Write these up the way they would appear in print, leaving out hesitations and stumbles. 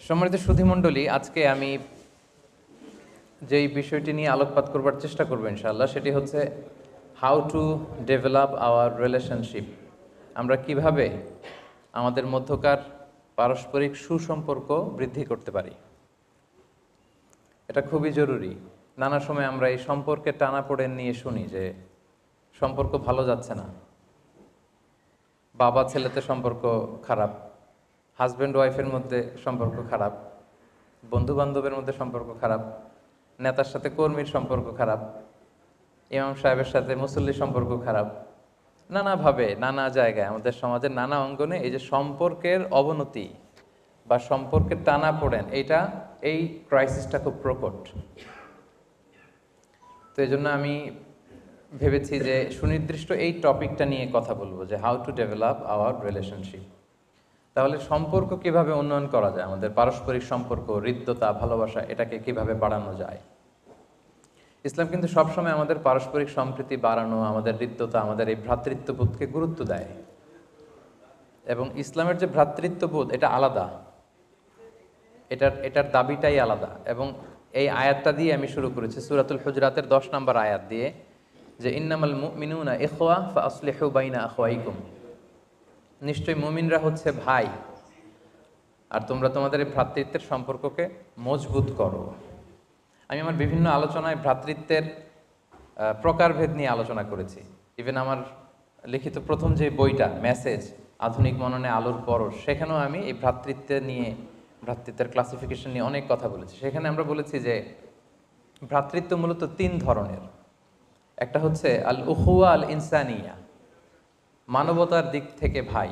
সম্মানিত সুধীমণ্ডলী, আজকে আমি যেই বিষয়টি নিয়ে আলোকপাত করবার চেষ্টা করবো ইনশাআল্লাহ, সেটি হচ্ছে how to develop our relationship. আমরা কিভাবে আমাদের মধ্যকার পারস্পরিক সুসম্পর্ক বৃদ্ধি করতে পারি। এটা খুবই জরুরি। নানা সময় আমরা এই সম্পর্কের টানাপোড়েন নিয়ে শুনি যে সম্পর্ক ভালো যাচ্ছে না, বাবা ছেলেতে সম্পর্ক খারাপ, হাজব্যান্ড ওয়াইফের মধ্যে সম্পর্ক খারাপ, বন্ধু বান্ধবের মধ্যে সম্পর্ক খারাপ, নেতার সাথে কর্মীর সম্পর্ক খারাপ, ইমাম সাহেবের সাথে মুসল্লির সম্পর্ক খারাপ। নানাভাবে নানা জায়গায় আমাদের সমাজের নানা অঙ্গনে এই যে সম্পর্কের অবনতি বা সম্পর্কের টানাপোড়েন, এই ক্রাইসিসটা খুব প্রকট। তো এই জন্য আমি ভেবেছি যে সুনির্দিষ্ট এই টপিকটা নিয়ে কথা বলবো, যে how to develop our relationship. তাহলে সম্পর্ক কিভাবে উন্নয়ন করা যায়, আমাদের পারস্পরিক সম্পর্ক, হৃদ্যতা, ভালোবাসা, এটাকে কিভাবে বাড়ানো যায়। ইসলাম কিন্তু সবসময় আমাদের পারস্পরিক সম্প্রীতি বাড়ানো, আমাদের হৃদ্যতা, আমাদের এই ভ্রাতৃত্ববোধকে গুরুত্ব দেয়। এবং ইসলামের যে ভ্রাতৃত্ববোধ, এটা আলাদা, এটার দাবিটাই আলাদা। এবং এই আয়াতটা দিয়ে আমি শুরু করেছি, সূরাতুল হুজরাতের 10 নম্বর আয়াত দিয়ে, যে ইন্নামাল মুমিনুনা ইখওয়া ফাআসলিহু বাইনা আখওয়াইকুম। নিশ্চয়ই মুমিনরা হচ্ছে ভাই, আর তোমরা তোমাদের এই ভ্রাতৃত্বের সম্পর্ককে মজবুত করো। আমি আমার বিভিন্ন আলোচনায় ভ্রাতৃত্বের প্রকারভেদ নিয়ে আলোচনা করেছি। ইভেন আমার লিখিত প্রথম যে বইটা মেসেজ, আধুনিক মননে আলোর পরশ, সেখানেও আমি এই ভ্রাতৃত্বের ক্লাসিফিকেশন নিয়ে অনেক কথা বলেছি। সেখানে আমরা বলেছি যে ভ্রাতৃত্ব মূলত 3 ধরনের। একটা হচ্ছে আল উখুয়া আল ইনসানিয়া, মানবতার দিক থেকে ভাই।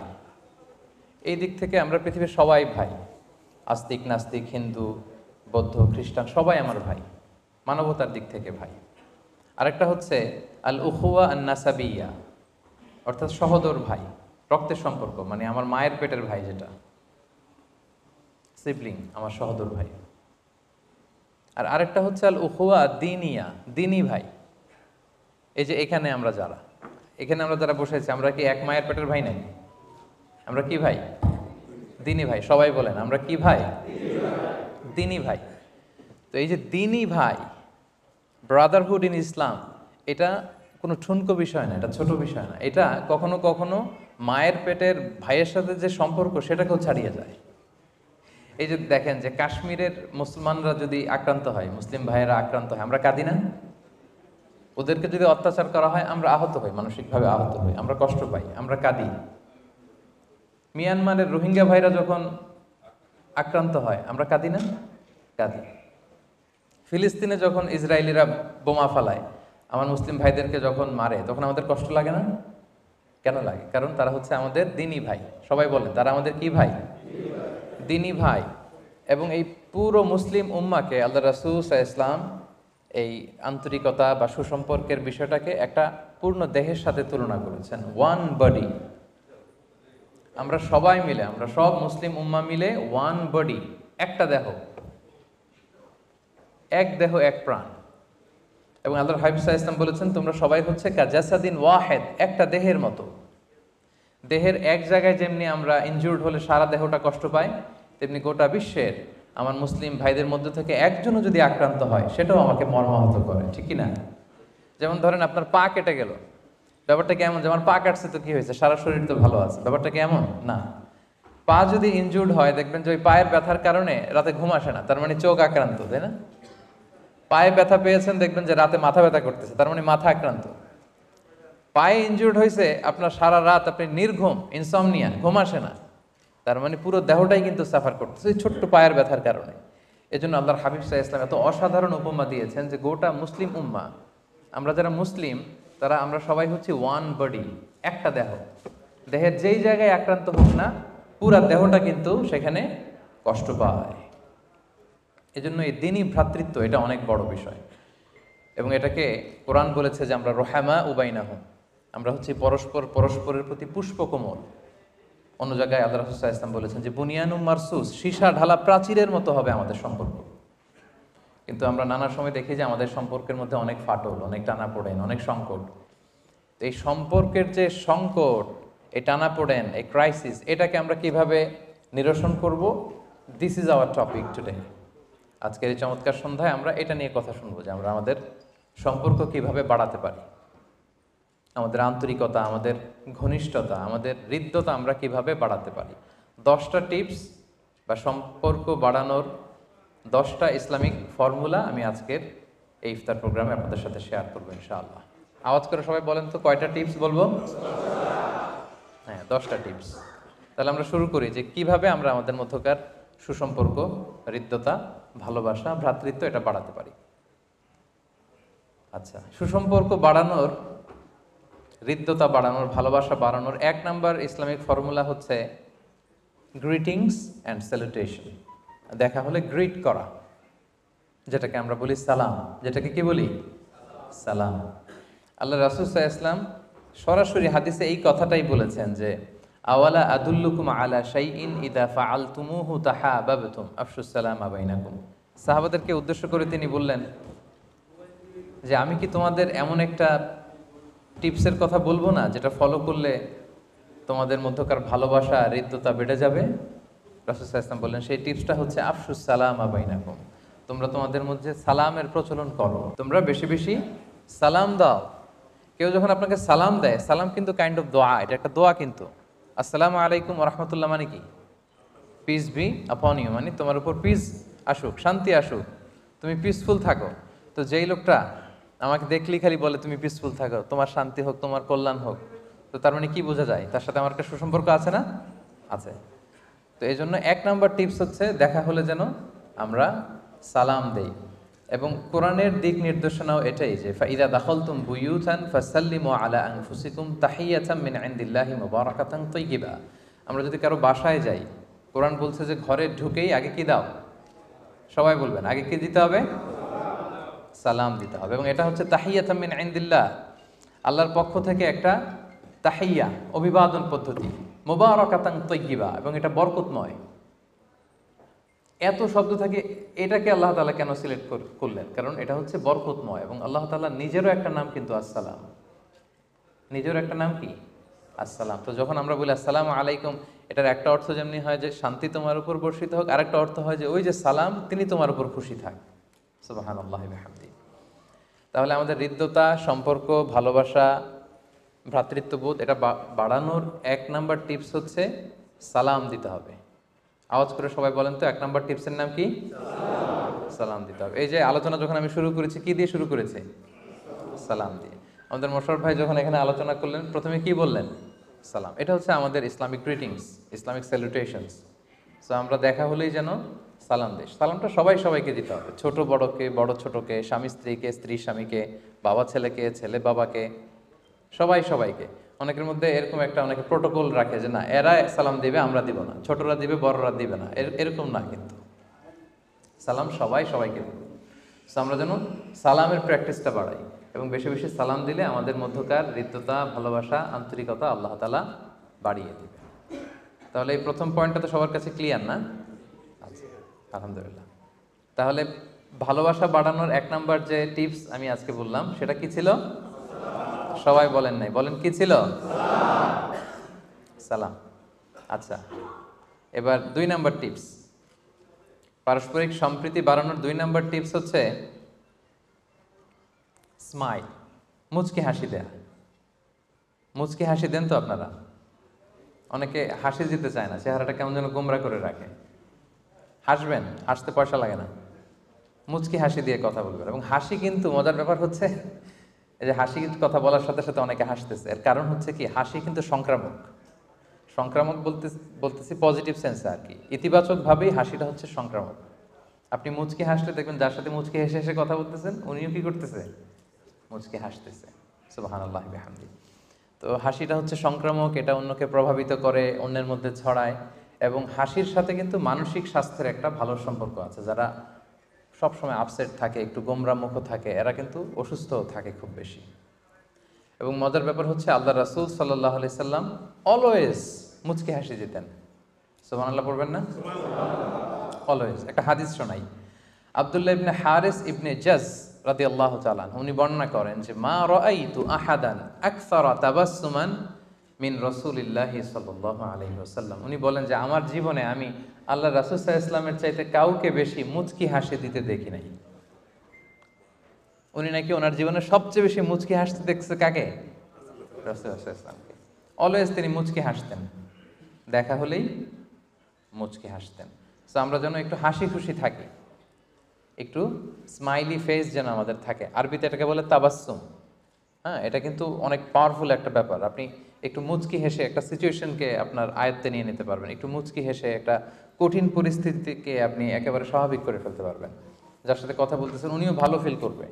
এই দিক থেকে আমরা পৃথিবীর সবাই ভাই, আস্তিক নাস্তিক, হিন্দু বৌদ্ধ খ্রিস্টান, সবাই আমার ভাই, মানবতার দিক থেকে ভাই। আরেকটা হচ্ছে আল উখুয়া আন নাসাবিয়া, অর্থাৎ সহোদর ভাই, রক্তের সম্পর্ক, মানে আমার মায়ের পেটের ভাই, যেটা সিবলিং, আমার সহোদর ভাই। আর আরেকটা হচ্ছে আল উখুয়া দ্বীনিয়া, দ্বীনি ভাই। এই যে এখানে আমরা যারা বসেছি, আমরা কি এক মায়ের পেটের ভাই নাকি? আমরা কি ভাই? দ্বীনি ভাই। সবাই বলেন, আমরা কি ভাই? দ্বীনি ভাই। তো এই যে দ্বীনি ভাই, ব্রাদারহুড ইন ইসলাম, এটা কোনো ঠুনকো বিষয় না, এটা ছোট বিষয় না। এটা কখনো কখনো মায়ের পেটের ভাইয়ের সাথে যে সম্পর্ক, সেটাকেও ছাড়িয়ে যায়। এই যে দেখেন যে কাশ্মীরের মুসলমানরা যদি আক্রান্ত হয়, মুসলিম ভাইয়েরা আক্রান্ত হয়, আমরা কাঁদি না? ওদেরকে যদি অত্যাচার করা হয়, আমরা আহত হই, মানসিকভাবে আহত হই, আমরা কষ্ট পাই, আমরা কাঁদি। মিয়ানমারের রোহিঙ্গা ভাইরা যখন আক্রান্ত হয়, আমরা কাঁদি না? কাঁদি। ফিলিস্তিনে যখন ইসরায়েলিরা বোমা ফালায়, আমার মুসলিম ভাইদেরকে যখন মারে, তখন আমাদের কষ্ট লাগে না? কেন লাগে? কারণ তারা হচ্ছে আমাদের দ্বীনি ভাই। সবাই বলেন, তারা আমাদের কি ভাই? দ্বীনি ভাই। এবং এই পুরো মুসলিম উম্মাকে আল্লাহ রাসূল সাল্লাল্লাহু আলাইহি ওয়াসাল্লাম এই আন্তরিকতা বা সুসম্পর্কের বিষয়টাকে একটা পূর্ণ দেহের সাথে তুলনা করেছেন, ওয়ান বডি। আমরা সবাই মিলে, আমরা সব মুসলিম উম্মা মিলে ওয়ান বডি, একটা দেহ, এক দেহ এক প্রাণ। এবং আল্লাহর হাবিব সাল্লাল্লাহু আলাইহি ওয়াসাল্লাম বলেছেন, তোমরা সবাই হচ্ছে কাজাসাদিন ওয়াহিদ, একটা দেহের মতো। দেহের এক জায়গায় যেমনি আমরা ইনজুর্ড হলে সারা দেহটা কষ্ট পায়, তেমনি গোটা বিশ্বের আমার মুসলিম ভাইদের মধ্যে থেকে একজনও যদি আক্রান্ত হয়, সেটাও আমাকে মর্মাহত করে, ঠিক কি না? যেমন ধরেন আপনার পা কেটে গেল, ব্যাপারটা কেমন? যেমন পা কাটছে তো কি হয়েছে, সারা শরীর তো ভালো আছে, ব্যাপারটা কেমন না? পা যদি ইনজুর্ড হয়, দেখবেন যে ওই পায়ের ব্যথার কারণে রাতে ঘুম আসে না, তার মানে চোখ আক্রান্ত, তাই না? পায়ে ব্যথা পেয়েছেন, দেখবেন যে রাতে মাথা ব্যথা করতেছে, তার মানে মাথা আক্রান্ত। পায়ে ইনজুর্ড হয়েছে, আপনার সারা রাত আপনি নির্ঘুম, ইনসমনিয়া, ঘুম আসে না, তার মানে পুরো দেহটাই কিন্তু সাফার করতেছে এই ছোট্ট পায়ের ব্যথার কারণে। এই জন্য আল্লাহর হাবিব সাল্লাল্লাহু আলাইহি ওয়াসাল্লাম এত অসাধারণ উপমা দিয়েছেন যে গোটা মুসলিম উম্মা, আমরা যারা মুসলিম, তারা আমরা সবাই হচ্ছে ওয়ান বডি, একটা দেহ। দেহের যেই জায়গায় আক্রান্ত হোক না, পুরা দেহটা কিন্তু সেখানে কষ্ট পায়। এজন্য এই দ্বীনি ভ্রাতৃত্ব, এটা অনেক বড় বিষয়। এবং এটাকে কোরআন বলেছে যে আমরা রোহামা উবাইনাহুম, আমরা হচ্ছে পরস্পরের প্রতি পুষ্পকোমল। অন্য জায়গায় আল্লাহ রাসূল সাল্লাল্লাহু আলাইহি ওয়াসাল্লাম বলেছেন যে বুনিয়ানুম মারসুস, সীসা ঢালা প্রাচীরের মতো হবে আমাদের সম্পর্ক। কিন্তু আমরা নানা সময় দেখি যে আমাদের সম্পর্কের মধ্যে অনেক ফাটল, অনেক টানাপোড়েন, অনেক সংকট। তো এই সম্পর্কের যে সংকট, এই টানাপোড়েন, এই ক্রাইসিস, এটাকে আমরা কিভাবে নিরসন করব, this is our topic today. আজকের এই চমৎকার সন্ধ্যায় আমরা এটা নিয়ে কথা শুনবো যে আমরা আমাদের সম্পর্ক কিভাবে বাড়াতে পারি, আমাদের আন্তরিকতা, আমাদের ঘনিষ্ঠতা, আমাদের হৃদ্যতা আমরা কিভাবে বাড়াতে পারি। 10টা টিপস বা সম্পর্ক বাড়ানোর 10টা ইসলামিক ফর্মুলা আমি আজকের এই ইফতার প্রোগ্রামে আপনাদের সাথে শেয়ার করবো ইনশাআল্লাহ। আওয়াজ করে সবাই বলেন তো কয়টা টিপস বলবো? হ্যাঁ, 10টা টিপস। তাহলে আমরা শুরু করি যে কিভাবে আমরা আমাদের মধ্যকার সুসম্পর্ক, হৃদ্যতা, ভালোবাসা, ভ্রাতৃত্ব এটা বাড়াতে পারি। আচ্ছা, সুসম্পর্ক বাড়ানোর, হৃদ্যতা বাড়ানোর, ভালোবাসা বাড়ানোর 1 নাম্বার ইসলামিক ফর্মুলা হচ্ছে গ্রিটিংস অ্যান্ড স্যালুটেশন। দেখা হলে গ্রিট করা, যেটাকে আমরা বলি সালাম। যেটাকে কি বলি? সালাম। আল্লাহ রাসূল সাল্লাল্লাহু আলাইহি ওয়াসাল্লাম সরাসরি হাদিসে এই কথাটাই বলেছেন যে আওয়ালা আদুল্লুকুম আলা শাইইন ইদা ফাআলতুমুহু তাহাবাবতুম আফশুস সালামা বাইনাকুম। সাহাবাদেরকে উদ্দেশ্য করে তিনি বললেন যে আমি কি তোমাদের এমন একটা টিপসের কথা বলবো না যেটা ফলো করলে তোমাদের মধ্যকার ভালোবাসা, হৃদ্যতা বেড়ে যাবে? রাসূল সাল্লাল্লাহু আলাইহি ওয়াসাল্লাম বললেন সেই টিপসটা হচ্ছে আফশুস সালামা বাইনাকুম। তোমরা তোমাদের মধ্যে সালামের প্রচলন করো, তোমরা বেশি বেশি সালাম দাও। কেউ যখন আপনাকে সালাম দেয়, সালাম কিন্তু কাইন্ড অফ দোয়া, এটা একটা দোয়া কিন্তু। আসসালামু আলাইকুম ওয়া রাহমাতুল্লাহ মানে কি? পিস বি আপন ইউ, মানে তোমার উপর পিস আসুক, শান্তি আসুক, তুমি পিসফুল থাকো। তো যেই লোকটা আমাকে দেখলেই খালি বলে তুমি পিসফুল থাকো, তোমার শান্তি হোক, তোমার কল্যাণ হোক, তো তার মানে কি বোঝা যায়? তার সাথে আমার একটা সুসম্পর্ক আছে না? আছে। তো এই জন্য 1 নাম্বার টিপস হচ্ছে দেখা হলে যেন আমরা সালাম দেই। এবং কোরআনের দিক নির্দেশনাও এটাই যে ফাইদা দাখালতুম বুয়ুতান ফাসাল্লিমু আলা আনফুসিকুম তাহিয়াতাম মিন ইনদিল্লাহি মুবারাকাতান তাইয়্যিবা। আমরা যদি কারো বাসায় যাই, কোরআন বলছে যে ঘরে ঢুকেই আগে কি দাও? সবাই বলবেন আগে কি দিতে হবে? সালাম দিতে হবে। এবং এটা হচ্ছে তাহিয়াতাম মিন ইনদিল্লাহ, আল্লাহর পক্ষ থেকে একটা তাহিয়া, অভিবাদন পদ্ধতি, মুবারাকাতান তাইয়্যিবা, এবং এটা বরকতময়। এত শব্দ থাকে, এটাকে আল্লাহ তাআলা কেন সিলেক্ট করলেন? কারণ এটা হচ্ছে বরকতময়, এবং আল্লাহ তাআলা নিজেরও একটা নাম কিন্তু আসসালাম। নিজের একটা নাম কি? আসসালাম। তো যখন আমরা বলি আসসালামু আলাইকুম, এটার একটা অর্থ যেমনি হয় যে শান্তি তোমার উপর বর্ষিত হোক, আরেকটা অর্থ হয় যে ওই যে সালাম, তিনি তোমার উপর খুশি থাক। সুবহানাল্লাহি ওয়া বিহামদিহি। তাহলে আমাদের হৃদ্যতা, সম্পর্ক, ভালোবাসা, ভ্রাতৃত্ববোধ এটা বাড়ানোর 1 নাম্বার টিপস হচ্ছে সালাম দিতে হবে। আওয়াজ করে সবাই বলেন তো 1 নাম্বার টিপসের নাম কি? সালাম দিতে হবে। এই যে আলোচনা যখন আমি শুরু করেছি, কি দিয়ে শুরু করেছি? সালাম দিয়ে। আমাদের মোশাররফ ভাই যখন এখানে আলোচনা করলেন, প্রথমে কি বললেন? সালাম। এটা হচ্ছে আমাদের ইসলামিক গ্রিটিংস, ইসলামিক স্যালুটেশনস। সো আমরা দেখা হলেই যেন সালাম দিই। সালামটা সবাই সবাইকে দিতে হবে, ছোট বড়কে, বড় ছোটকে, স্বামী স্ত্রীকে, স্ত্রী স্বামীকে, বাবা ছেলেকে, ছেলে বাবাকে, সবাই সবাইকে। অনেকের মধ্যে এরকম একটা অনেকে প্রোটোকল রাখে যে না এরা সালাম দিবে, আমরা দিব না, ছোটরা দিবে, বড়রা দিবে না, এরকম না। কিন্তু সালাম সবাই সবাইকে দেবে। সো আমরা যেন সালামের প্র্যাকটিসটা বাড়াই, এবং বেশি বেশি সালাম দিলে আমাদের মধ্যকার হৃদ্যতা, ভালোবাসা, আন্তরিকতা আল্লাহ তাআলা বাড়িয়ে দিবে। তাহলে এই প্রথম পয়েন্টটা তো সবার কাছে ক্লিয়ার না? আচ্ছা, আলহামদুলিল্লাহ। তাহলে ভালোবাসা বাড়ানোর 1 নাম্বার যে টিপস আমি আজকে বললাম সেটা কি ছিল? সবাই বলেন নাই, বলেন কি ছিল? সালাম। আচ্ছা, এবার 2 নাম্বার টিপস, পারস্পরিক সম্প্রীতি বাড়ানোর 2 নাম্বার টিপস হচ্ছে স্মাইল, মুচকি হাসি দেয়া। মুচকি হাসি দেন তো আপনারা? অনেকে হাসি দিতে চায় না, চেহারাটা কেমন যেন গোমরা করে রাখে। হাসবেন, হাসতে পয়সা লাগে না, মুচকি হাসি দিয়ে কথা বলবেন। এবং হাসি কিন্তু মজার ব্যাপার হচ্ছে এই যে হাসি কথা বলার সাথে সাথে অনেকে হাসতেছে, এর কারণ হচ্ছে কি হাসি কিন্তু সংক্রামক। সংক্রামক বলতেছি পজিটিভ সেন্সে আর কি, ইতিবাচকভাবেই হাসিটা হচ্ছে সংক্রামক। আপনি মুচকি হাসলে দেখবেন যার সাথে মুচকি হেসে হেসে কথা বলতেছেন উনিও কি করতেছে? মুচকি হাসতেছে। সুবহানাল্লাহি ওয়া বিহামদিহি। তো হাসিটা হচ্ছে সংক্রামক, এটা অন্যকে প্রভাবিত করে, অন্যের মধ্যে ছড়ায়। এবং হাসির সাথে কিন্তু মানসিক স্বাস্থ্যের একটা ভালো সম্পর্ক আছে। যারা সবসময় আপসেট থাকে, একটু গোমরা মুখ থাকে, এরা কিন্তু অসুস্থ থাকে খুব বেশি। এবং মজার ব্যাপার হচ্ছে আল্লাহ রাসূল সাল্লাল্লাহু আলাইহি সাল্লাম অলওয়েজ মুচকি হাসি দিতেন। সুবহানাল্লাহ পড়বেন না? অলওয়েজ। একটা হাদিস শোনাই, আব্দুল্লাহ ইবনে হারিস ইবনে জাজ রাদিয়াল্লাহু তাআলা উনি বর্ণনা করেন যে মা রাআইতু আহাদান আকসারা তাবাসসুমান মিন রাসূলিল্লাহি সাল্লাল্লাহু আলাইহি ওয়াসাল্লাম। উনি বলেন যে আমার জীবনে আমি আল্লাহ রাসূল সাল্লাল্লাহু আলাইহি ইসলামের চাইতে কাউকে বেশি মুচকি হাসি দিতে দেখি নাই। উনি নাকি ওনার জীবনে সবচেয়ে বেশি মুচকি হাসতে দেখছে কাকে? রাসূল সাল্লাল্লাহু আলাইহি ইসলামকে। অলওয়েজ তিনি মুচকি হাসতেন, দেখা হলেই মুচকি হাসতেন। সো আমরা যেন একটু হাসি খুশি থাকি, একটু স্মাইলি ফেস যেন আমাদের থাকে। আরবিতে এটাকে বলে তাবাসসুম। হ্যাঁ, এটা কিন্তু অনেক পাওয়ারফুল একটা ব্যাপার। আপনি একটু মুচকি হেসে একটা সিচুয়েশনকে আপনার আয়ত্তে নিয়ে নিতে পারবেন। একটু মুচকি হেসে একটা কঠিন পরিস্থিতিকে আপনি একেবারে স্বাভাবিক করে ফেলতে পারবেন। যার সাথে কথা বলতেছেন উনিও ভালো ফিল করবে।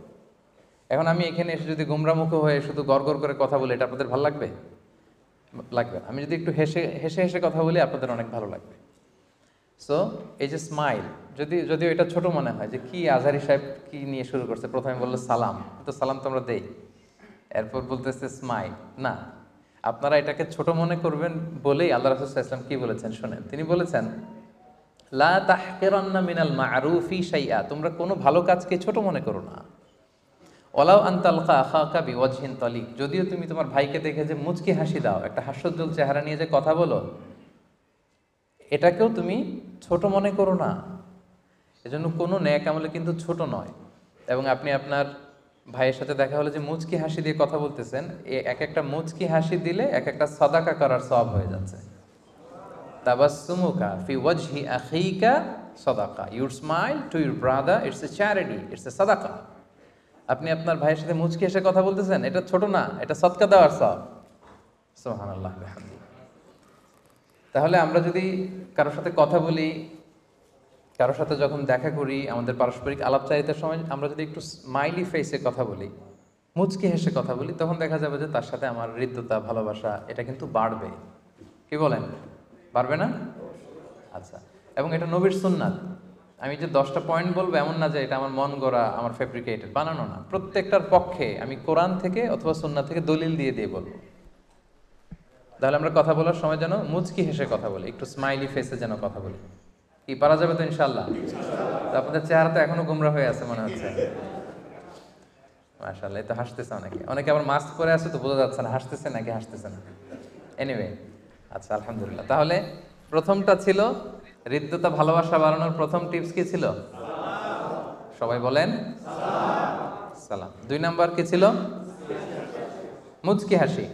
এখন আমি এখানে এসে যদি গোমরামুখ হয়ে শুধু গড় করে কথা বলি, এটা আপনাদের ভালো লাগবে? লাগবে। আমি যদি একটু হেসে হেসে হেসে কথা বলি, আপনাদের অনেক ভালো লাগবে। সো এই যে স্মাইল, যদিও এটা ছোট মনে হয় যে কি আজহারি সাহেব কি নিয়ে শুরু করছে, প্রথমে বললো সালাম, তো সালাম তো আমরা দেই, এরপর বলতেছে স্মাইল। না, আপনারা এটাকে ছোট মনে করবেন বলেই আল্লাহ রাসূল সাল্লাল্লাহু আলাইহি ওয়াসাল্লাম কি বলেছেন শুনেন। তিনি বলেছেন, লা তাহকিরান্না মিনাল মা'রুফি শাইআ, তোমরা কোনো ভালো কাজকে ছোট মনে করো না। ওয়ালাউ আন তালকা আখাকা বিওয়াজহিন তালিক, যদিও তুমি তোমার ভাইকে দেখে যে মুচকি হাসি দাও, একটা হাস্যোজ্জ্বল চেহারা নিয়ে যে কথা বলো, এটাকেও তুমি ছোট মনে করো না। এজন্য কোনো নেক আমলে কিন্তু ছোট নয়। এবং আপনি আপনার ভাইয়ের সাথে দেখা হলে যে মুচকি হাসি দিয়ে কথা বলতেছেন, এক একটা মুচকি হাসি দিলে এক একটা সাদাকা করার সওয়াব হয়ে যাচ্ছে। তাবাসসুমুকা ফি ওয়াজহি আখিকা সাদাকা, your smile to your brother, it's a charity, it's a সাদাকা। আপনি আপনার ভাইয়ের সাথে মুচকি হেসে কথা বলতেছেন, এটা ছোট না, এটা সদকা দেওয়ার সওয়াব। সুবহানাল্লাহ বিহামদিহি। তাহলে আমরা যদি কারোর সাথে কথা বলি, কারোর সাথে যখন দেখা করি, আমাদের পারস্পরিক আলাপচারিতার সময় আমরা যদি একটু স্মাইলি ফেসে কথা বলি, মুচকি হেসে কথা বলি, তখন দেখা যাবে যে তার সাথে আমার হৃদ্যতা, ভালোবাসা এটা কিন্তু বাড়বে। কি বলেন, বাড়বে না? আচ্ছা, এবং এটা নবীর সুন্নাত। আমি যে 10টা পয়েন্ট বলবো এমন না যে এটা আমার মন গড়া, আমার ফেব্রিকেটেড, বানানো না। প্রত্যেকটার পক্ষে আমি কোরআন থেকে অথবা সুন্নাত থেকে দলিল দিয়ে দিয়ে বলবো। তাহলে আমরা কথা বলার সময় যেন মুচকি হেসে কথা বলি, একটু স্মাইলি ফেসে যেন কথা বলি। কি পারা যাবে তো ইনশাআল্লাহ? তো আপনাদের চেহারা তো এখনো গোমরা হয়ে আছে মনে হচ্ছে। মাশাআল্লাহ, এই তো হাসতেছে অনেকে, অনেকে আবার মাস্ক পরে আছে তো বোঝা যাচ্ছে না হাসতেছে নাকি হাসতেছে না। এনিওয়ে, আচ্ছা আলহামদুলিল্লাহ। তাহলে প্রথমটা ছিল হৃদ্যতা, ভালোবাসা বাড়ানোর প্রথম টিপস কি ছিল? সবাই বলেন সালাম। 2 নাম্বার কি ছিল? মুচকি হাসি,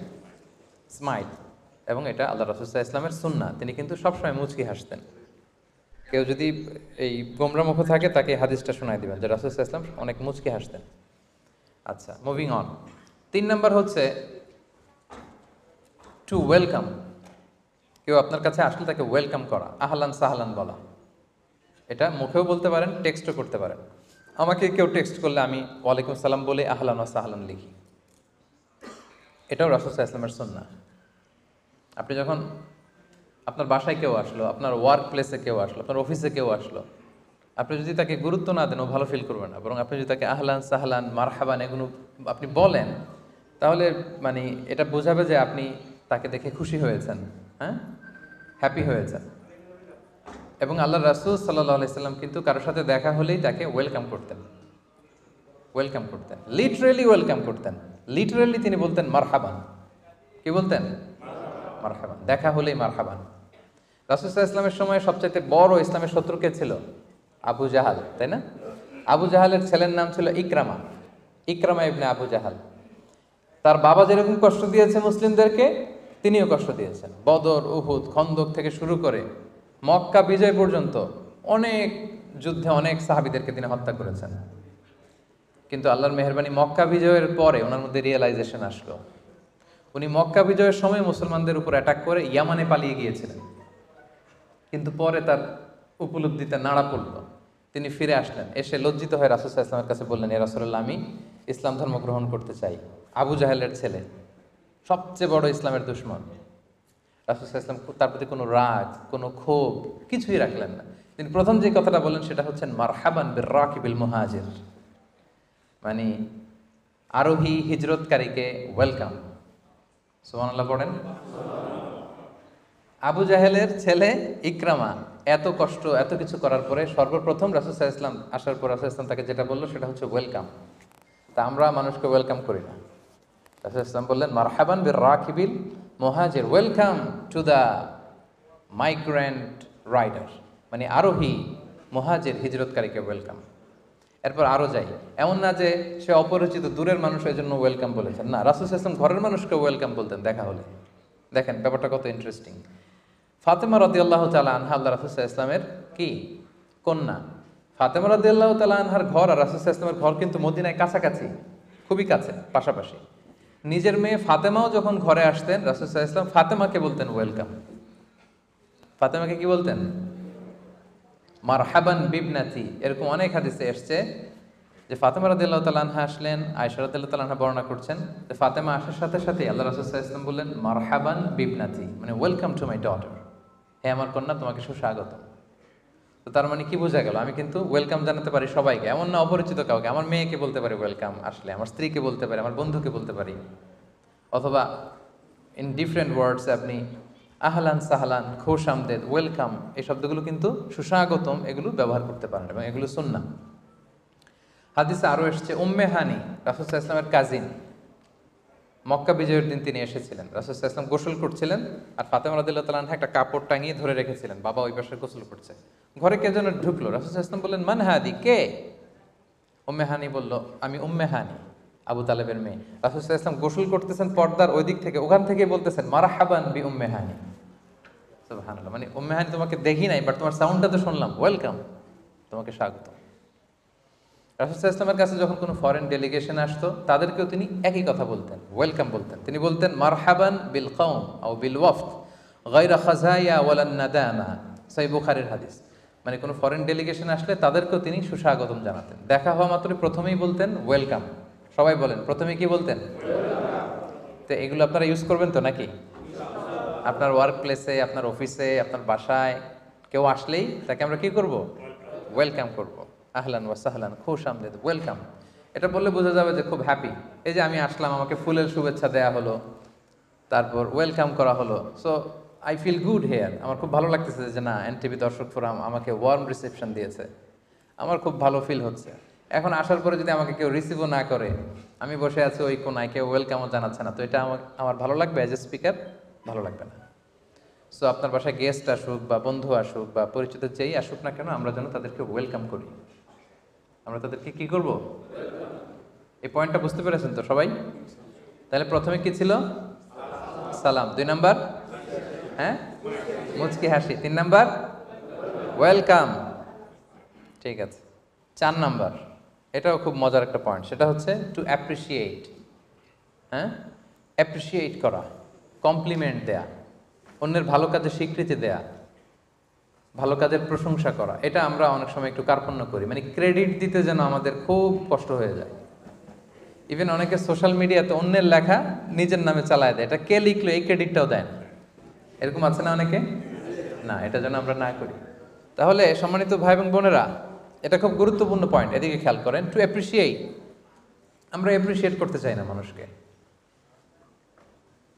স্মাইল। এবং এটা আল্লাহ রাসূল সাল্লাল্লাহু আলাইহি ইসলামের সুন্নাহ, তিনি কিন্তু সবসময় মুচকি হাসতেন। কেউ যদি এই গোমরা মুখ থাকে তাকে হাদিসটা শোনায় দিবেন যে রাসূল সাল্লাল্লাহু আলাইহি ওয়াসাল্লাম অনেক মুচকি হাসতেন। আচ্ছা, মুভিং অন। 3 নাম্বার হচ্ছে টু ওয়েলকাম। কেউ আপনার কাছে আসলে তাকে ওয়েলকাম করা, আহলান সাহলান বলা। এটা মুখেও বলতে পারেন, টেক্সটও করতে পারেন। আমাকে কেউ টেক্সট করলে আমি ওয়ালাইকুম সালাম বলে আহলান ওয়া সাহলান লিখি। এটাও রাসূল সাল্লাল্লাহু আলাইহি ওয়াসাল্লামের সুন্নাহ। আপনি যখন আপনার বাসায় কেউ আসলো, আপনার ওয়ার্ক প্লেসে কেউ আসলো, আপনার অফিসে কেউ আসলো, আপনি যদি তাকে গুরুত্ব না দেন ও ভালো ফিল করবে না। বরং আপনি যদি তাকে আহলান সাহলান মারহাবান এগুলো আপনি বলেন, তাহলে মানে এটা বোঝাবে যে আপনি তাকে দেখে খুশি হয়েছেন, হ্যাঁ, হ্যাপি হয়েছেন। এবং আল্লাহ রাসূল সাল্লাল্লাহু আলাইহি সাল্লাম কিন্তু কারোর সাথে দেখা হলেই তাকে ওয়েলকাম করতেন, ওয়েলকাম করতেন, লিটারেলি ওয়েলকাম করতেন। লিটারেলি তিনি বলতেন মারহাবান। কি বলতেন? মারহাবান। দেখা হলেই মারহাবান। রাসূল সাল্লাল্লাহু আলাইহি ইসলামের সময় সবচেয়ে বড় ইসলামের শত্রু কে ছিল? আবু জাহাল, তাই না? আবু জাহালের ছেলের নাম ছিল ইকরামা, ইকরামা ইবনে আবু জাহাল। তার বাবা যেরকম কষ্ট দিয়েছে মুসলিমদেরকে, তিনিও কষ্ট দিয়েছেন। বদর, উহুদ, খন্দক থেকে শুরু করে মক্কা বিজয় পর্যন্ত অনেক যুদ্ধে অনেক সাহাবীদেরকে তিনি হত্যা করেছেন। কিন্তু আল্লাহর মেহেরবানি, মক্কা বিজয়ের পরে ওনার মধ্যে রিয়েলাইজেশন আসলো। উনি মক্কা বিজয়ের সময় মুসলমানদের উপর অ্যাটাক করে ইয়ামানে পালিয়ে গিয়েছিলেন, কিন্তু পরে তার উপলব্ধিতে নাড়া পড়ল। তিনি ফিরে আসলেন, এসে লজ্জিত হয়ে রাসূল সাল্লাল্লাহু আলাইহি ওয়াসাল্লামের কাছে বললেন, ইয়া রাসূলুল্লাহ, আমি ইসলাম ধর্ম গ্রহণ করতে চাই। আবু জাহেলের ছেলে, সবচেয়ে বড় ইসলামের দুশমন। রাসূল সাল্লাল্লাহু আলাইহি ওয়াসাল্লাম তার প্রতি কোনো রাগ, কোনো ক্ষোভ কিছুই রাখলেন না। তিনি প্রথম যে কথাটা বললেন সেটা হচ্ছেন মারহাবান বির রাকিবিল মুহাজির, মানে আরোহী হিজরতকারীকে ওয়েলকাম। সুবহানাল্লাহ পড়েন। আবু জাহেলের ছেলে ইকরামা এত কষ্ট, এত কিছু করার পরে সর্বপ্রথম রাসূল সাল্লাল্লাহু আলাইহি ওয়াসাল্লাম আসার পর রাসূল সাল্লাল্লাহু আলাইহি ওয়াসাল্লাম তাকে যেটা বললো সেটা হচ্ছে ওয়েলকাম। তা আমরা মানুষকে ওয়েলকাম করি না। রাসূল সাল্লাল্লাহু আলাইহি ওয়াসাল্লাম বললেন মারহাবান বির রাকিবিল মুহাজির, welcome to the migrant rider, মানে আরোহী মুহাজির হিজরতকারীকে ওয়েলকাম। এরপর আরো যাই, এমন না যে সে অপরিচিত দূরের মানুষ এই জন্য ওয়েলকাম বলেছেন, না, রাসূল সাল্লাল্লাহু আলাইহি ওয়াসাল্লাম ঘরের মানুষকে ওয়েলকাম বলতেন দেখা হলে। দেখেন ব্যাপারটা কত ইন্টারেস্টিং। ফাতেমা রাদিয়াল্লাহু তাআলা আনহা আল্লাহ রাসূল সাল্লাল্লাহু আলাইহি ওয়াসাল্লামের কি কন্যা। ফাতেমা রাদিয়াল্লাহু তাআলা আনহার ঘর আর রাসূল সাল্লাল্লাহু আলাইহি ওয়াসাল্লামের ঘর কিন্তু মদিনায় কাছাকাছি, খুবই কাছে, পাশাপাশি। নিজের মেয়ে ফাতেমাও যখন ঘরে আসতেন রাসূল সাল্লাল্লাহু আলাইহি ওয়াসাল্লাম ফাতেমাকে বলতেন ওয়েলকাম। ফাতেমাকে কি বলতেন? মারহাবান বিবনাতি। এরকম অনেক হাদিসে এসছে যে ফাতেমা রাদিয়াল্লাহু তাআলা আনহা আসলেন, আয়েশা রাদিয়াল্লাহু তাআলা আনহা বর্ণনা করছেন যে ফাতেমা আসার সাথে সাথে আল্লাহ রাসূল সাল্লাল্লাহু আলাইহি ওয়াসাল্লাম বললেন মারহাবান বিবনাতি, মানে ওয়েলকাম টু মাই ডটার, হে আমার কন্যা তোমাকে সুস্বাগত। তো তার মানে কি বোঝা গেল, আমি কিন্তু ওয়েলকাম জানাতে পারি সবাইকে, এমন না অপরিচিত কাউকে। আমার মেয়েকে বলতে পারি ওয়েলকাম আসলে, আমার স্ত্রীকে বলতে পারি, আমার বন্ধুকে বলতে পারি, অথবা ইন ডিফারেন্ট ওয়ার্ডস আপনি আহলান সাহলান, খোশ আমদেদ, ওয়েলকাম, এই শব্দগুলো কিন্তু সুস্বাগতম, এগুলো ব্যবহার করতে পারেন এবং এগুলো সুন্নাহ। হাদিসে আরও এসছে উম্মে হানি রাসূল সাল্লাল্লাহু আলাইহি ওয়াসাল্লামের কাজিন, মক্কা বিজয়ের দিন তিনি এসেছিলেন। রাসূল সাল্লাল্লাহু আলাইহি ওয়াসাল্লাম গোসল করছিলেন আর ফাতেমা রাদিয়াল্লাহু তাআলা আনহা একটা কাপড় টাঙিয়ে ধরে রেখেছিলেন, বাবা ওই পাশে গোসল করছে। ঘরে কে যেন ঢুকলো, রাসূল সাল্লাল্লাহু আলাইহি ওয়াসাল্লাম বললেন মান হাদি, কে? উম্মে হানি বলল আমি উম্মে হানি, আবু তালেবের মেয়ে। রাসূল সাল্লাল্লাহু আলাইহি ওয়াসাল্লাম গোসল করতেছেন পর্দার ওই দিক থেকে, ওখান থেকে বলতেছেন মারহাবান বি উম্মে হানি। সুবহানাল্লাহ, মানে উম্মে হানি তোমাকে দেখি নাই বাট তোমার সাউন্ডটা তো শুনলাম, ওয়েলকাম, তোমাকে স্বাগত। রাসূল সাল্লাল্লাহু আলাইহি ওয়াসাল্লামের কাছে যখন কোনো ফরেন ডেলিগেশন আসতো তাদেরকেও তিনি একই কথা বলতেন, ওয়েলকাম বলতেন। তিনি বলতেন মারহাবান বিল কওম আও বিল ওয়াফদ গায়রা খাজায়া ওয়ালা নাদামা, সহিহ বুখারীর হাদিস। মানে কোনো ফরেন ডেলিগেশন আসলে তাদেরকেও তিনি সুস্বাগতম জানাতেন। দেখা হওয়া মাত্রই প্রথমেই বলতেন ওয়েলকাম। সবাই বলেন প্রথমে কি বলতেন? তো এগুলো আপনারা ইউজ করবেন তো নাকি? আপনার ওয়ার্ক প্লেসে, আপনার অফিসে, আপনার বাসায় কেউ আসলেই তাকে আমরা কি করব? ওয়েলকাম করব। আহলান ওয়া সাহলান, খুশ আমদেদ, ওয়েলকাম। এটা বললে বোঝা যাবে যে খুব হ্যাপি। এই যে আমি আসলাম, আমাকে ফুলের শুভেচ্ছা দেয়া হলো, তারপর ওয়েলকাম করা হলো, so I feel good here. আমার খুব ভালো লাগতেছে যে না, এনটিভি দর্শক ফোরাম আমাকে ওয়ার্ম রিসেপশন দিয়েছে, আমার খুব ভালো ফিল হচ্ছে। এখন আসার পরে যদি আমাকে কেউ রিসিভও না করে, আমি বসে আছি ওই কোনায়, কেউ ওয়েলকামও জানাচ্ছে না, তো এটা আমার ভালো লাগবে অ্যাজ এ স্পিকার? ভালো লাগবে না। সো আপনার বাসায় গেস্ট আসুক বা বন্ধু আসুক বা পরিচিত যেই আসুক না কেন, আমরা যেন তাদেরকে ওয়েলকাম করি। আমরা তাদেরকে কি করব? এই পয়েন্টটা বুঝতে পেরেছেন তো সবাই? তাহলে প্রথমে কি ছিল? সালাম। 2 নাম্বার হ্যাঁ মুচকি হাসি। 3 নাম্বার ওয়েলকাম। ঠিক আছে। 4 নাম্বার, এটাও খুব মজার একটা পয়েন্ট, সেটা হচ্ছে টু অ্যাপ্রিসিয়েট। হ্যাঁ, অ্যাপ্রিসিয়েট করা, কমপ্লিমেন্ট দেয়া, অন্যের ভালো কাজে স্বীকৃতি দেয়া, ভালো কাজের প্রশংসা করা। এটা আমরা অনেক সময় একটু কার্পণ্য করি, মানে ক্রেডিট দিতে যেন আমাদের খুব কষ্ট হয়ে যায়। ইভেন অনেকে সোশ্যাল মিডিয়াতে অন্যের লেখা নিজের নামে চালায় দেয়, এটা কে লিখলো এই ক্রেডিটটাও দেয় না। এরকম আছে না অনেকে? না, এটা যেন আমরা না করি। তাহলে সম্মানিত ভাই এবং বোনেরা, এটা খুব গুরুত্বপূর্ণ পয়েন্ট, এদিকে খেয়াল করেন। টু অ্যাপ্রিসিয়েট, আমরা অ্যাপ্রিসিয়েট করতে চাই না মানুষকে,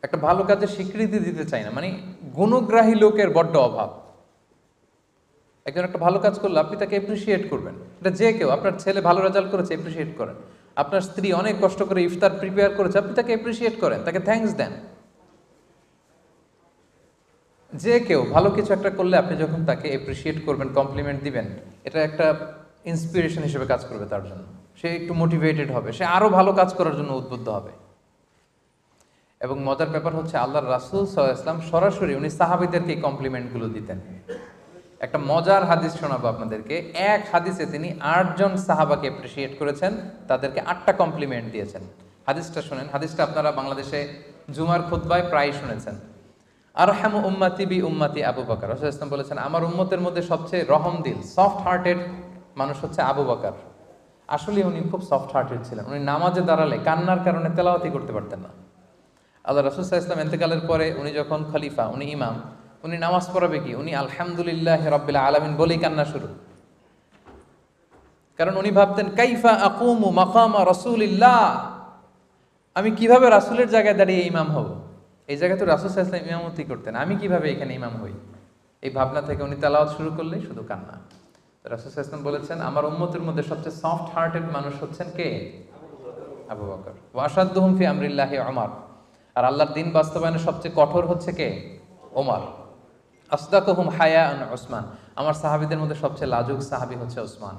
একটা ভালো কাজের স্বীকৃতি দিতে চাই না, মানে গুণগ্রাহী লোকের বড্ড অভাব। একজন একটা ভালো কাজ করলে আপনি তাকে অ্যাপ্রিসিয়েট করবেন, এটা যে কেউ। আপনার ছেলে ভালো রেজাল্ট করেছে, অ্যাপ্রিসিয়েট করেন। আপনার স্ত্রী অনেক কষ্ট করে ইফতার প্রিপেয়ার করেছে, আপনি তাকে অ্যাপ্রিসিয়েট করেন, তাকে থ্যাঙ্কস দেন। যে কেউ ভালো কিছু একটা করলে আপনি যখন তাকে অ্যাপ্রিসিয়েট করবেন, কমপ্লিমেন্ট দিবেন, এটা একটা ইন্সপিরেশন হিসেবে কাজ করবে তার জন্য। সে একটু মোটিভেটেড হবে, সে আরো ভালো কাজ করার জন্য উদ্বুদ্ধ হবে। এবং মজার ব্যাপার হচ্ছে আল্লাহর রাসূল সাল্লাল্লাহু আলাইহি ওয়াসাল্লাম সরাসরি উনি সাহাবীদেরকে কমপ্লিমেন্টগুলো দিতেন। একটা মজার হাদিস শোনাবো আপনাদেরকে। এক হাদিসে তিনি 8 জন সাহাবাকে অ্যাপ্রিসিয়েট করেছেন, তাদেরকে 8টা কমপ্লিমেন্ট দিয়েছেন। হাদিসটা শুনেন। হাদিসটা আপনারা বাংলাদেশে জুমার খুতবায় প্রায় শুনেছেন। আরহামু উম্মতি বি উম্মতি আবু বকর। রাসূল সাল্লাল্লাহু আলাইহি ওয়াসাল্লাম বলেছেন আমার উম্মতের মধ্যে সবচেয়ে রহম দিল, সফট হার্টেড মানুষ হচ্ছে আবু বকর। আসলে উনি খুব সফট হার্টেড ছিলেন। উনি নামাজে দাঁড়ালে কান্নার কারণে তেলাওয়াতই করতে পারতেন না। আল্লাহ রাসূল সাল্লাল্লাহু আলাইহি ওয়াসাল্লাম ইন্তেকালের পরে উনি যখন খলিফা, উনি ইমাম, উনি নামাজ পড়াবে কি, উনি আলহামদুলিল্লাহি রাব্বিল আলামিন বলেই কান্না শুরু। কারণ উনি ভাবতেন কাইফা আকুমু মাকামা রাসূলিল্লাহ, আমি কিভাবে রাসূলের জায়গায় দাঁড়িয়ে ইমাম হব। এই জায়গায় তো রাসূল সাল্লাল্লাহু আলাইহি ওয়াসাল্লাম ইমামতি করতেন, আমি কিভাবে এখানে ইমাম হই। এই ভাবনা থেকে উনি তেলাওয়াত শুরু করলেই শুধু কান্না। রাসূল সাল্লাল্লাহু আলাইহি ওয়াসাল্লাম বলেছেন আমার উম্মতের মধ্যে সবচেয়ে সফট হার্টেড মানুষ হচ্ছেন কে? আবু বকর। ওয়া আশাদ্দুহুম ফি আমরিল্লাহি ওমর। আর আল্লাহর দ্বীন বাস্তবায়নে সবচেয়ে কঠোর হচ্ছে কে? ওমর। আসদাকুহুম হায়াআন উসমান, আমার সাহাবীদের মধ্যে সবচেয়ে লাজুক সাহাবী হচ্ছে উসমান।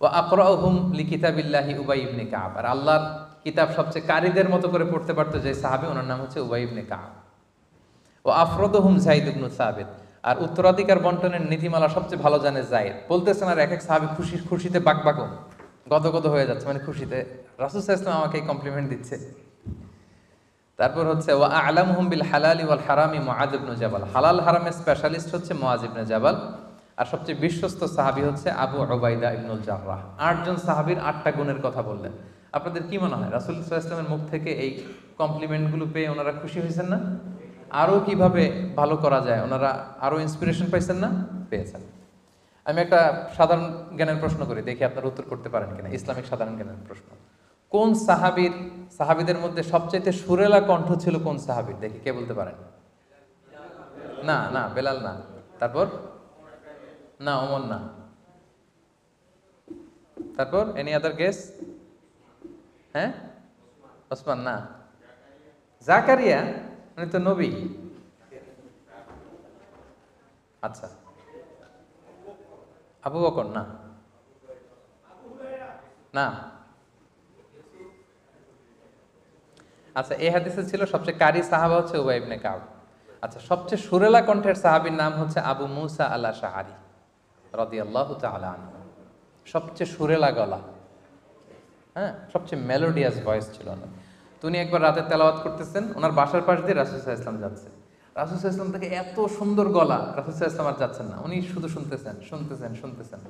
ওয়া আকরাউহুম লিকিতাবিল্লাহি উবাই ইবনে কাব, আর আল্লাহর কিতাব সবচেয়ে কারীদের মতো করে পড়তে পারতো যে সাহাবী, ওনার নাম হচ্ছে উবাই ইবনে কাব। ও আফরদহুম যায়েদ ইবনে সাবিত, আর উত্তরাধিকার বন্টনের নীতিমালা সবচেয়ে ভালো জানে যায়েদ। বলতেছেন আর এক এক সাহাবী খুশিতে বাকবাকো গদগদ হয়ে যাচ্ছে, মানে খুশিতে রাসূল সাল্লাল্লাহু আলাইহি ওয়াসাল্লাম আমাকে কমপ্লিমেন্ট দিচ্ছে। তারপর হচ্ছে ওয়া আ'লামুহুম বিল হালালি ওয়াল হারামি মুআয ইবনে জাবাল, হালাল হারামের স্পেশালিস্ট হচ্ছে মুআয ইবনে জাবাল। আর সবচেয়ে বিশ্বস্ত সাহাবী হচ্ছে আবু উবাইদা ইবনুল জাররাহ। 8 জন সাহাবীর 8টা গুণের কথা বললেন। আপনাদের কি মনে হয় রাসূল সাল্লাল্লাহু আলাইহি ওয়াসাল্লামের মুখ থেকে এই কমপ্লিমেন্টগুলো পেয়ে ওনারা খুশি হয়েছেন না? আরও কিভাবে ভালো করা যায় ওনারা আরও ইন্সপিরেশন পাইছেন না? পেয়েছেন। আমি একটা সাধারণ জ্ঞানের প্রশ্ন করি, দেখি আপনারা উত্তর করতে পারেন কিনা। ইসলামিক সাধারণ জ্ঞানের প্রশ্ন, কোন সাহাবীদের মধ্যে সবচাইতে সুরেলা কণ্ঠ ছিল কোন সাহাবীর? দেখি কে বলতে পারেন। না না, বেলাল না। তারপর না, ওমর না। তারপর এনি আদার গেস? হ্যাঁ, ওসমান না। জাকারিয়া, উনি তো নবী। আচ্ছা, আবু বকর না, না। আচ্ছা, এই হাদিসে ছিল সবচেয়ে কারি সাহাবা হচ্ছে উবাই ইবনে কাব। আচ্ছা, সবচেয়ে সুরেলা কণ্ঠের সাহাবীর নাম হচ্ছে আবু মুসা আল আশআরী রাদিয়াল্লাহু তাআলা আনহু। সবচেয়ে সুরেলা গলা, হ্যাঁ, সবচেয়ে মেলোডিয়াস ভয়েস ছিল না। উনি একবার রাতে তেলাওয়াত করতেছেন, ওনার বাসার পাশ দিয়ে রাসূল সাল্লাল্লাহু আলাইহি ওয়াসাল্লাম যাচ্ছে। রাসূল সাল্লাল্লাহু আলাইহি ওয়াসাল্লাম থেকে এত সুন্দর গলা, রাসূল সাল্লাল্লাহু আলাইহি ওয়াসাল্লাম আর যাচ্ছেন না, উনি শুধু শুনতেছেন।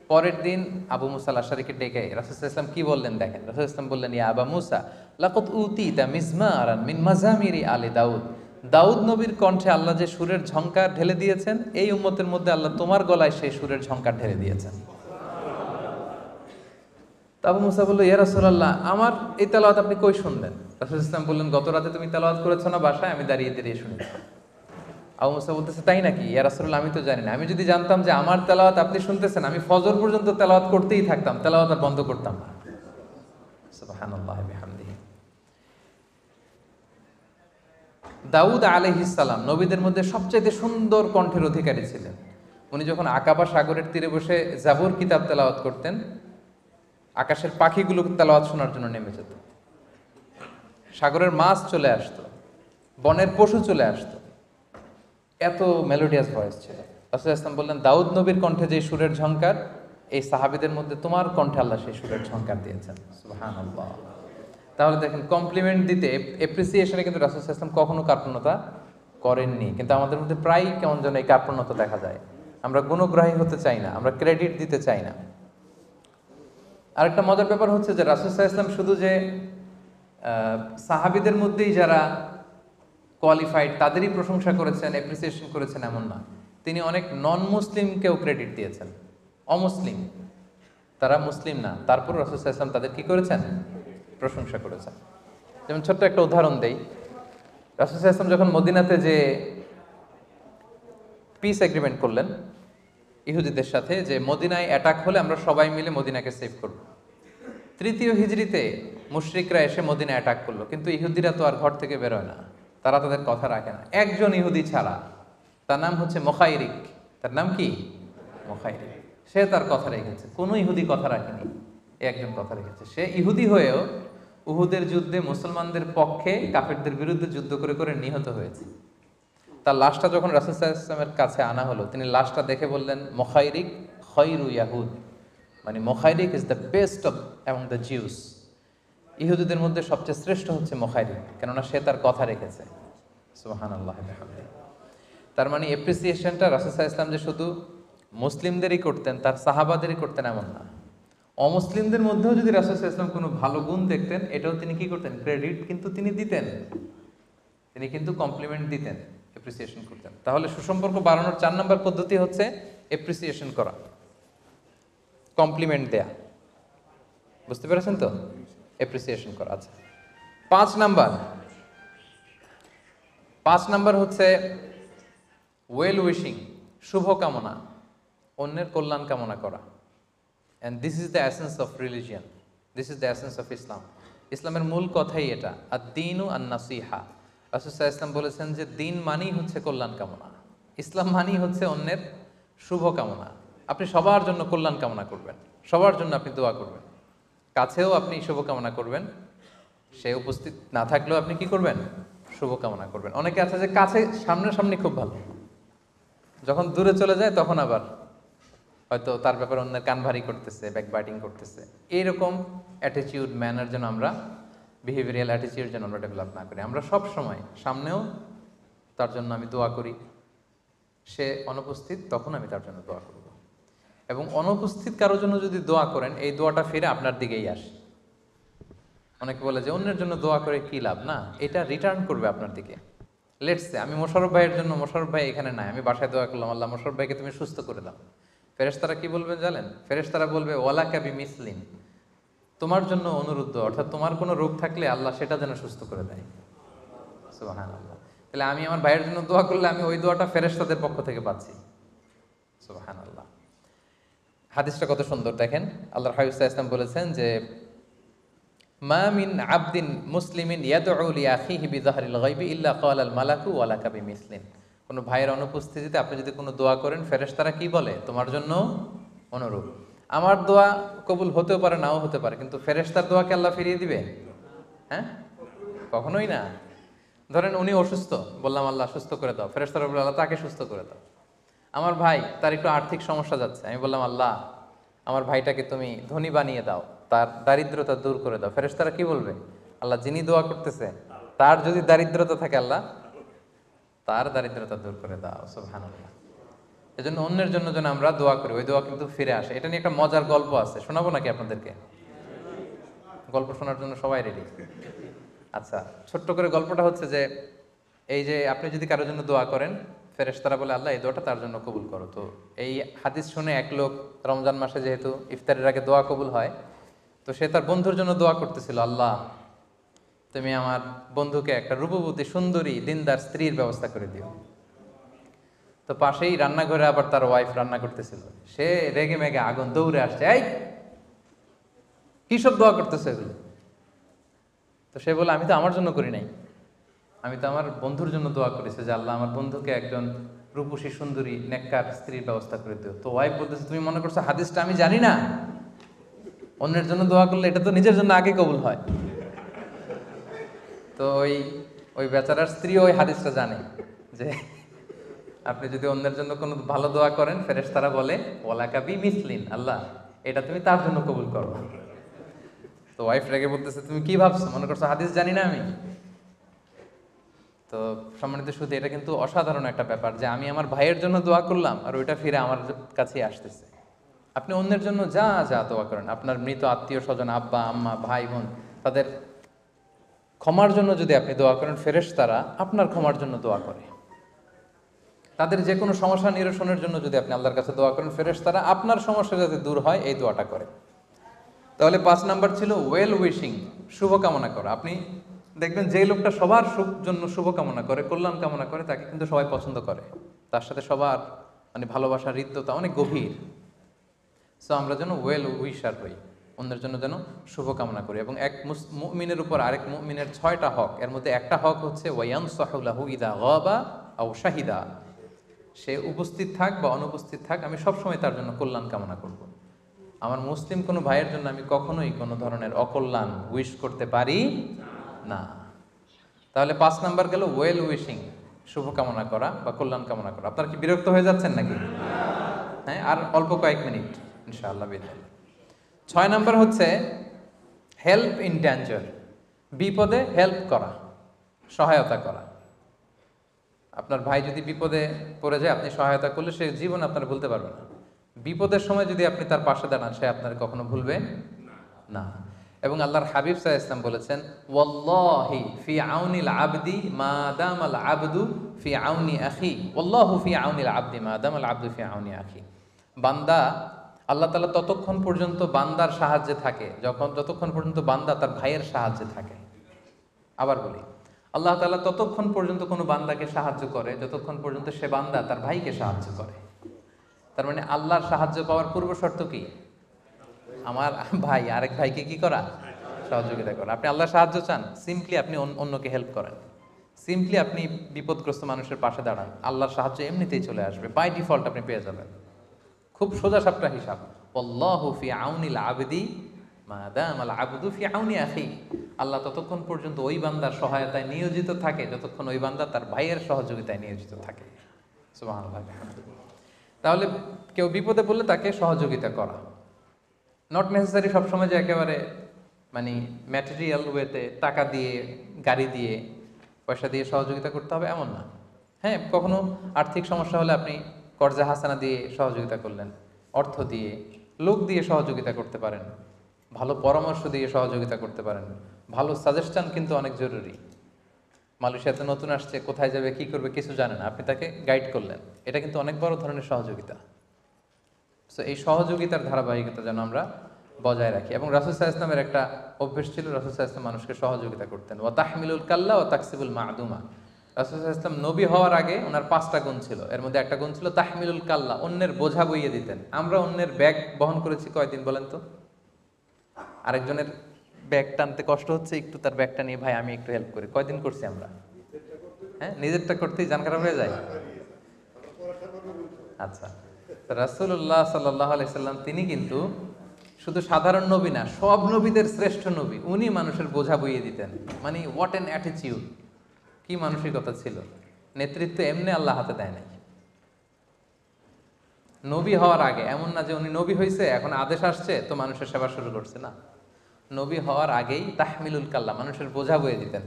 পরের দিন আবু মুসা আল আশআরীকে ডেকে রাসূল সাল্লাল্লাহু আলাইহি ওয়াসাল্লাম কি বললেন দেখেন। রাসূল সাল্লাল্লাহু আলাইহি ওয়াসাল্লাম বললেন, ইয়া আবা মুসা লাকাদ উতিতা মিজমারান মিন মাজামিরি আলি দাউদ, দাউদ নবীর কণ্ঠে আল্লাহ যে সুরের ঝংকার ঢেলে দিয়েছেন, এই উম্মতের মধ্যে আল্লাহ তোমার গলায় সেই সুরের ঝংকার ঢেলে দিয়েছেন। আবু মুসা বলল, ইয়া রাসূলুল্লাহ, আমার এই তেলাওয়াত আপনি কই শুনলেন? রাসূল ইসলাম বললেন, গত রাতে তুমি তেলাওয়াত করেছো না বাসায়, আমি দাঁড়িয়ে শুনেছি। আবু মুসা বলতেছে, তাই নাকি? ইয়া রাসূলুল্লাহ, আমি তো জানি না। আমি যদি জানতাম যে আমার তেলাওয়াত আপনি শুনতেছেন, আমি ফজর পর্যন্ত তেলাওয়াত করতেই থাকতাম, তেলাওয়াত আর বন্ধ করতাম না। সুবহানাল্লাহি বিহামদিহি। দাউদ আলাইহিস সালাম নবীদের মধ্যে সবচেয়ে সুন্দর কণ্ঠের অধিকারী ছিলেন। উনি যখন আকাবা সাগরের তীরে বসে জাবুর কিতাব তেলাওয়াত করতেন, আকাশের পাখিগুলো তেলাওয়াত শোনার জন্য নেমে যেত। সাগরের মাছ চলে আসতো, বনের পশু চলে আসতো, এত মেলোডিয়াস ভয়েস ছিল। রাসূল ইসলাম বললেন, দাউদ নবীর কণ্ঠে যে সুরের ঝংকার, এই সাহাবীদের মধ্যে তোমার কণ্ঠে আল্লাহ সেই সুরের ঝংকার দিয়েছেন। সুবহানাল্লাহ। তাহলে দেখেন, কমপ্লিমেন্ট দিতে, এপ্রিসিয়েশনে কিন্তু রাসূল ইসলাম কখনো কার্পণ্যতা করেননি। কিন্তু আমাদের মধ্যে প্রায় কেমন যেন এই কার্পণ্যতা দেখা যায়। আমরা গুণগ্রাহী হতে চাই না, আমরা ক্রেডিট দিতে চাই না। আরেকটা মজার ব্যাপার হচ্ছে যে রাসূল সাল্লাল্লাহু আলাইহি ওয়াসাল্লাম শুধু যে সাহাবীদের মধ্যেই যারা কোয়ালিফাইড তাদেরই প্রশংসা করেছেন, অ্যাপ্রিসিয়েশন করেছেন এমন না। তিনি অনেক নন মুসলিমকেও ক্রেডিট দিয়েছেন। অমুসলিম, তারা মুসলিম না, তারপর রাসূল সাল্লাল্লাহু আলাইহি ওয়াসাল্লাম তাদের কি করেছেন? প্রশংসা করেছেন। যেমন ছোট্ট একটা উদাহরণ দেই। রাসূল সাল্লাল্লাহু আলাইহি ওয়াসাল্লাম যখন মদিনাতে যে পিস এগ্রিমেন্ট করলেন ইহুদিদের সাথে, যে মদিনায় অ্যাটাক হলে আমরা সবাই মিলে মদিনাকে সেভ করব। 3য় হিজরিতে মুশরিকরা এসে মদিনা অ্যাটাক করলো, কিন্তু ইহুদিরা তো আর ঘর থেকে বেরোয় না, তারা তাদের কথা রাখে না। একজন ইহুদি ছাড়া, তার নাম হচ্ছে মুখাইরিক। তার নাম কি? মুখাইরিক। সে তার কথা রেখেছে, কোনো ইহুদি কথা রাখেনি, একজন কথা রেখেছে। সে ইহুদি হয়েও উহুদের যুদ্ধে মুসলমানদের পক্ষে কাফেরদের বিরুদ্ধে যুদ্ধ করে করে নিহত হয়েছে। তার লাশটা যখন রাসূল সাল্লাল্লাহু আলাইহি ওয়াসাল্লামের কাছে আনা হলো, তিনি লাশটা দেখে বললেন, মুখাইরিক খায়রু ইয়াহুদ, মানে মুখাইরিক is the best of among the Jews. ইহুদিদের মধ্যে সবচেয়ে শ্রেষ্ঠ হচ্ছে মুখাইরিক, কেননা সে তার কথা রেখেছে। সুবহানাল্লাহি ওয়া বিহামদিহি। তার মানে এপ্রিসিয়েশনটা রাসূল সাল্লাল্লাহু আলাইহি ওয়াসাল্লাম যে শুধু মুসলিমদেরই করতেন, তার সাহাবাদেরই করতেন এমন না। অমুসলিমদের মধ্যেও যদি রাসূল সাল্লাল্লাহু আলাইহি ওয়াসাল্লাম কোনো ভালো গুণ দেখতেন, এটাও তিনি কি করতেন? ক্রেডিট কিন্তু তিনি দিতেন, তিনি কিন্তু কমপ্লিমেন্ট দিতেন, এপ্রিসিয়েশন করতেন। তাহলে সুসম্পর্ক বাড়ানোর 4 নম্বর পদ্ধতি হচ্ছে এপ্রিসিয়েশন করা, কমপ্লিমেন্ট দেয়া। বুঝতে পেরেছেন তো? এপ্রিসিয়েশন করা। আচ্ছা, 5 নাম্বার হচ্ছে ওয়েল উইশিং, শুভকামনা, অন্যের কল্যাণ কামনা করা। And this is the essence of religion, this is the essence of Islam. ইসলামের মূল কথাই এটা, আদ-দীনু আন-নাসিহা। রাসূল সাল্লাল্লাহু আলাইহি ওয়াসাল্লাম বলেছেন যে দিন মানেই হচ্ছে কল্যাণ কামনা, ইসলাম মানেই হচ্ছে অন্যের শুভ কামনা। আপনি সবার জন্য কল্যাণ কামনা করবেন, সবার জন্য আপনি দোয়া করবেন, কাছেও আপনি শুভ কামনা করবেন, সে উপস্থিত না থাকলেও আপনি কি করবেন? শুভ কামনা করবেন। অনেকে আছে যে কাছে সামনাসামনি খুব ভালো, যখন দূরে চলে যায় তখন আবার হয়তো তার ব্যাপারে অন্যের কান ভারী করতেছে, ব্যাকবাইটিং করতেছে। এইরকম অ্যাটিটিউড ম্যানার যেন আমরা, বিহেভিয়ারাল অ্যাটিটিউড যেন আমরা ডেভেলপ না করি। আমরা সব সময় সামনেও তার জন্য আমি দোয়া করি, সে অনুপস্থিত তখন আমি তার জন্য দোয়া করব। এবং অনুপস্থিত কারোর জন্য যদি দোয়া করেন, এই দোয়াটা ফিরে আপনার দিকেই আসে। অনেকে বলে যে অন্যের জন্য দোয়া করে কি লাভ, না, এটা রিটার্ন করবে আপনার দিকে। লেটস সে আমি মোশাররফ ভাইয়ের জন্য, মোশাররফ ভাই এখানে নাই, আমি বাসায় দোয়া করলাম, আল্লাহ মোশাররফ ভাইকে তুমি সুস্থ করে দাও। ফেরেশতারা কি বলবেন জানেন? ফেরেশতারা বলবে ওয়ালাকা বিমিসলিন, তোমার জন্য অনুরোধ, অর্থাৎ তোমার কোনো রোগ থাকলে আল্লাহ সেটা যেন সুস্থ করে দেয়। সুবহানাল্লাহ। তাহলে আমি আমার ভাইয়ের জন্য দোয়া করলে আমি ওই দোয়াটা ফেরেশতাদের পক্ষ থেকে পাচ্ছি। সুবহানাল্লাহ। হাদিসটা কত সুন্দর দেখেন, আল্লাহর হাবিব সাল্লাল্লাহু আলাইহি ওয়াসাল্লাম বলেছেন যে মা মিন আবদিন মুসলিমিন ইয়াদউ লিআখিহি বিযাহরিল গায়বি ইল্লা ক্বালাল মালাকু ওয়ালাকা বিমিসলিন। কোনো ভাইয়ের অনুপস্থিতিতে আপনি যদি কোনো দোয়া করেন, ফেরেশতারা কি বলে? তোমার জন্য অনুরূপ। আমার দোয়া কবুল হতেও পারে, নাও হতে পারে, কিন্তু ফেরেশতার দোয়াকে আল্লাহ ফিরিয়ে দিবে? হ্যাঁ, কখনোই না। ধরেন উনি অসুস্থ, বললাম আল্লাহ সুস্থ করে দাও, ফেরেশতারা বলল আল্লাহ তাকে সুস্থ করে দাও। আমার ভাই, তার একটু আর্থিক সমস্যা যাচ্ছে, আমি বললাম আল্লাহ আমার ভাইটাকে তুমি ধনী বানিয়ে দাও, তার দারিদ্রতা দূর করে দাও। ফেরেশতারা কি বলবে? আল্লাহ যিনি দোয়া করতেছে তার যদি দারিদ্রতা থাকে, আল্লাহ তার দারিদ্রতা দূর করে দাও। সুবহানাল্লাহ। এজন্য অন্যের জন্য যেন আমরা দোয়া করি, ওই দোয়া কিন্তু ফিরে আসে। এটা নিয়ে একটা মজার গল্প আছে, শোনাবো নাকি আপনাদেরকে? গল্প শোনার জন্য সবাই রেডি? আচ্ছা, ছোট্ট করে গল্পটা হচ্ছে যে এই যে আপনি যদি কারোর জন্য দোয়া করেন, ফেরেশতারা বলে আল্লাহ এই দোয়াটা তার জন্য কবুল করো। তো এই হাদিস শুনে এক লোক রমজান মাসে যেহেতু ইফতারের আগে দোয়া কবুল হয়, তো সে তার বন্ধুর জন্য দোয়া করতেছিল, আল্লাহ তুমি আমার বন্ধুকে একটা রূপবতী সুন্দরী দিনদার স্ত্রীর ব্যবস্থা করে দিও। তো পাশেই রান্নাঘরে আবার তার ওয়াইফ রান্না করতেছিল, সে রেগে মেগে আগুন দৌড়ে আসছে, এই কি সব দোয়া করতেছে এগুলো? তো সে বলে আমি তো আমার জন্য করি নাই, আমি তো আমার বন্ধুর জন্য দোয়া করেছি যে আল্লাহ আমার বন্ধুকে একজন রূপসী সুন্দরী নেককার স্ত্রীর ব্যবস্থা করে দিও। তো ওয়াইফ বলতেছে তুমি মনে করছো হাদিসটা আমি জানি না? অন্যের জন্য দোয়া করলে এটা তো নিজের জন্য আগে কবুল হয়। তো ওই বেচারার স্ত্রী ওই হাদিসটা জানে যে আপনি যদি অন্যের জন্য কোনো ভালো দোয়া করেন, ফেরেশতারা বলে ওয়ালাকা বিমিসলিন, আল্লাহ এটা তুমি তার জন্য কবুল করো। তো ওয়াইফ রেগে বলতেছে তুমি কি ভাবছো, মনে করছো হাদিস জানি না আমি? তো সম্মানিত শুধু এটা কিন্তু অসাধারণ একটা ব্যাপার যে আমি আমার ভাইয়ের জন্য দোয়া করলাম আর ওইটা ফিরে আমার কাছেই আসতেছে। আপনি অন্যের জন্য যা যা দোয়া করেন, আপনার মৃত আত্মীয় স্বজন, আব্বা আম্মা ভাই বোন, তাদের ক্ষমার জন্য যদি আপনি দোয়া করেন, ফেরেশতারা আপনার ক্ষমার জন্য দোয়া করে। তাদের যে কোনো সমস্যা নিরসনের জন্য যদি আপনি আল্লাহর কাছে দোয়া করেন, ফেরেশতারা আপনার সমস্যা যাতে দূর হয় এই দোয়াটা করে। তাহলে 5 নাম্বার ছিল ওয়েল উইশিং, শুভকামনা করা। আপনি দেখবেন যে লোকটা সবার জন্য শুভকামনা করে, কল্যাণ কামনা করে, তাকে কিন্তু সবাই পছন্দ করে, তার সাথে সবার মানে ভালোবাসার হৃদ্যতা অনেক গভীর। সো আমরা যেন ওয়েল উইশার হই, অন্যের জন্য যেন শুভকামনা করি। এবং এক মুমিনের উপর আরেক মুমিনের 6টা হক, এর মধ্যে একটা হক হচ্ছে ওয়ায়ানসাহু লাহু ইযা গাবা আও শাহিদা, সে উপস্থিত থাক বা অনুপস্থিত থাক আমি সবসময় তার জন্য কল্যাণ কামনা করব। আমার মুসলিম কোনো ভাইয়ের জন্য আমি কখনোই কোনো ধরনের অকল্যাণ উইশ করতে পারি না। তাহলে 5 নাম্বার গেল ওয়েল উইশিং, শুভকামনা করা বা কল্যাণ কামনা করা। আপনারা কি বিরক্ত হয়ে যাচ্ছেন নাকি? হ্যাঁ, আর অল্প কয়েক মিনিট ইনশাআল্লাহ বিদায়। 6 নাম্বার হচ্ছে হেল্প ইন ডেঞ্জার, বিপদে হেল্প করা, সহায়তা করা। আপনার ভাই যদি বিপদে পড়ে যায়, আপনি সহায়তা করলে সে জীবন আপনার ভুলতে পারবে না। বিপদের সময় যদি আপনি তার পাশে দাঁড়ান, সে আপনার কখনো ভুলবে না। এবং আল্লাহর হাবিব সাল্লাল্লাহু আলাইহি ওয়াসাল্লাম বলেছেন ওয়াল্লাহি ফি আউনিল আবদি মা দামাল আবদু ফি আউনি আখি ওয়াল্লাহু ফি আউনিল আবদি মা দামাল আবদু ফি আউনি আখি। বান্দা, আল্লাহ তাআলা ততক্ষণ পর্যন্ত বান্দার সাহায্যে থাকে যতক্ষণ পর্যন্ত বান্দা তার ভাইয়ের সাহায্যে থাকে। আবার বলি, আল্লাহ তাআলা ততক্ষণ পর্যন্ত কোনো বান্দাকে সাহায্য করে যতক্ষণ পর্যন্ত সে বান্দা তার ভাইকে সাহায্য করে। তার মানে আল্লাহর সাহায্য পাওয়ার পূর্ব শর্ত কি? আমার ভাই আরেক ভাইকে কি করা? সহযোগিতা করা। আপনি আল্লাহর সাহায্য চান, সিম্পলি আপনি অন্যকে হেল্প করেন। সিম্পলি আপনি বিপদগ্রস্ত মানুষের পাশে দাঁড়ান, আল্লাহর সাহায্য এমনিতেই চলে আসবে, বাই ডিফল্ট আপনি পেয়ে যাবেন। খুব সোজা সাপটা হিসাব। আল্লাহু ফি আউনিল আবদি মা দামাল আবদু ফি আউনি আখি। আল্লাহ ততক্ষণ পর্যন্ত ওই বান্দার সহায়তায় নিয়োজিত থাকে যতক্ষণ ওই বান্দা তার ভাইয়ের সহযোগিতায় নিয়োজিত থাকে। সুবহানাল্লাহ। তাহলে কেউ বিপদে পড়লে তাকে সহযোগিতা করা, নট নেসেসারি সবসময় যে একেবারে মানে ম্যাটেরিয়াল ওয়েতে টাকা দিয়ে, গাড়ি দিয়ে, পয়সা দিয়ে সহযোগিতা করতে হবে এমন না। হ্যাঁ, কখনো আর্থিক সমস্যা হলে আপনি কর্জা হাসানা দিয়ে সহযোগিতা করলেন, অর্থ দিয়ে, লোক দিয়ে সহযোগিতা করতে পারেন, ভালো পরামর্শ দিয়ে সহযোগিতা করতে পারেন, ভালো সাজেশন কিন্তু অনেক জরুরি। মালয়েশিয়াতে নতুন আসছে, কোথায় যাবে কি করবে কিছু জানে না, আপনি তাকে গাইড করলেন, এটা কিন্তু অনেক বড় ধরনের সহযোগিতা। সো এই সহযোগিতার ধারাবাহিকতা যেন আমরা বজায় রাখি। এবং রাসূল সাল্লাল্লাহু আলাইহি ওয়াসাল্লামের একটা অভ্যেস ছিল, রাসূল সাল্লাল্লাহু আলাইহি ওয়াসাল্লাম মানুষকে সহযোগিতা করতেন। ওয়া তাহমিলুল কাল্লা ওয়া তাকসিবুল মা'দুমা। রাসূল সাল্লাল্লাহু আলাইহি ওয়াসাল্লাম নবী হওয়ার আগে ওনার 5টা গুণ ছিল, এর মধ্যে একটা গুণ ছিল তাহমিলুল কাল্লা, অন্যের বোঝা বইয়ে দিতেন। আমরা অন্যের ব্যাগ বহন করেছি কয়দিন বলেন তো? আরেকজনের ব্যাগ টানতে কষ্ট হচ্ছে, একটু তার ব্যাগটা নিয়ে ভাই আমি একটু হেল্প করি, কয়দিন করছি আমরা? হ্যাঁ, নিজেরটা করতেই জান খারাপ হয়ে যায়। আচ্ছা, রাসূলুল্লাহ সাল্লাল্লাহু আলাইহি সাল্লাম তিনি কিন্তু শুধু সাধারণ নবী না, সব নবীদের শ্রেষ্ঠ নবী। উনি মানুষের বোঝা বইয়ে দিতেন। মানে হোয়াট অ্যান অ্যাটিটিউড, কি মানসিকতা ছিল! নেতৃত্ব এমনি আল্লাহ হাতে দেয় নাই। নবী হওয়ার আগে এমন না যে উনি নবী হয়েছে এখন আদেশ আসছে তো মানুষের সেবা শুরু করছে, না। নবী হওয়ার আগেই তাহমিলুল কাল্লা, মানুষের বোঝা বইয়ে দিতেন।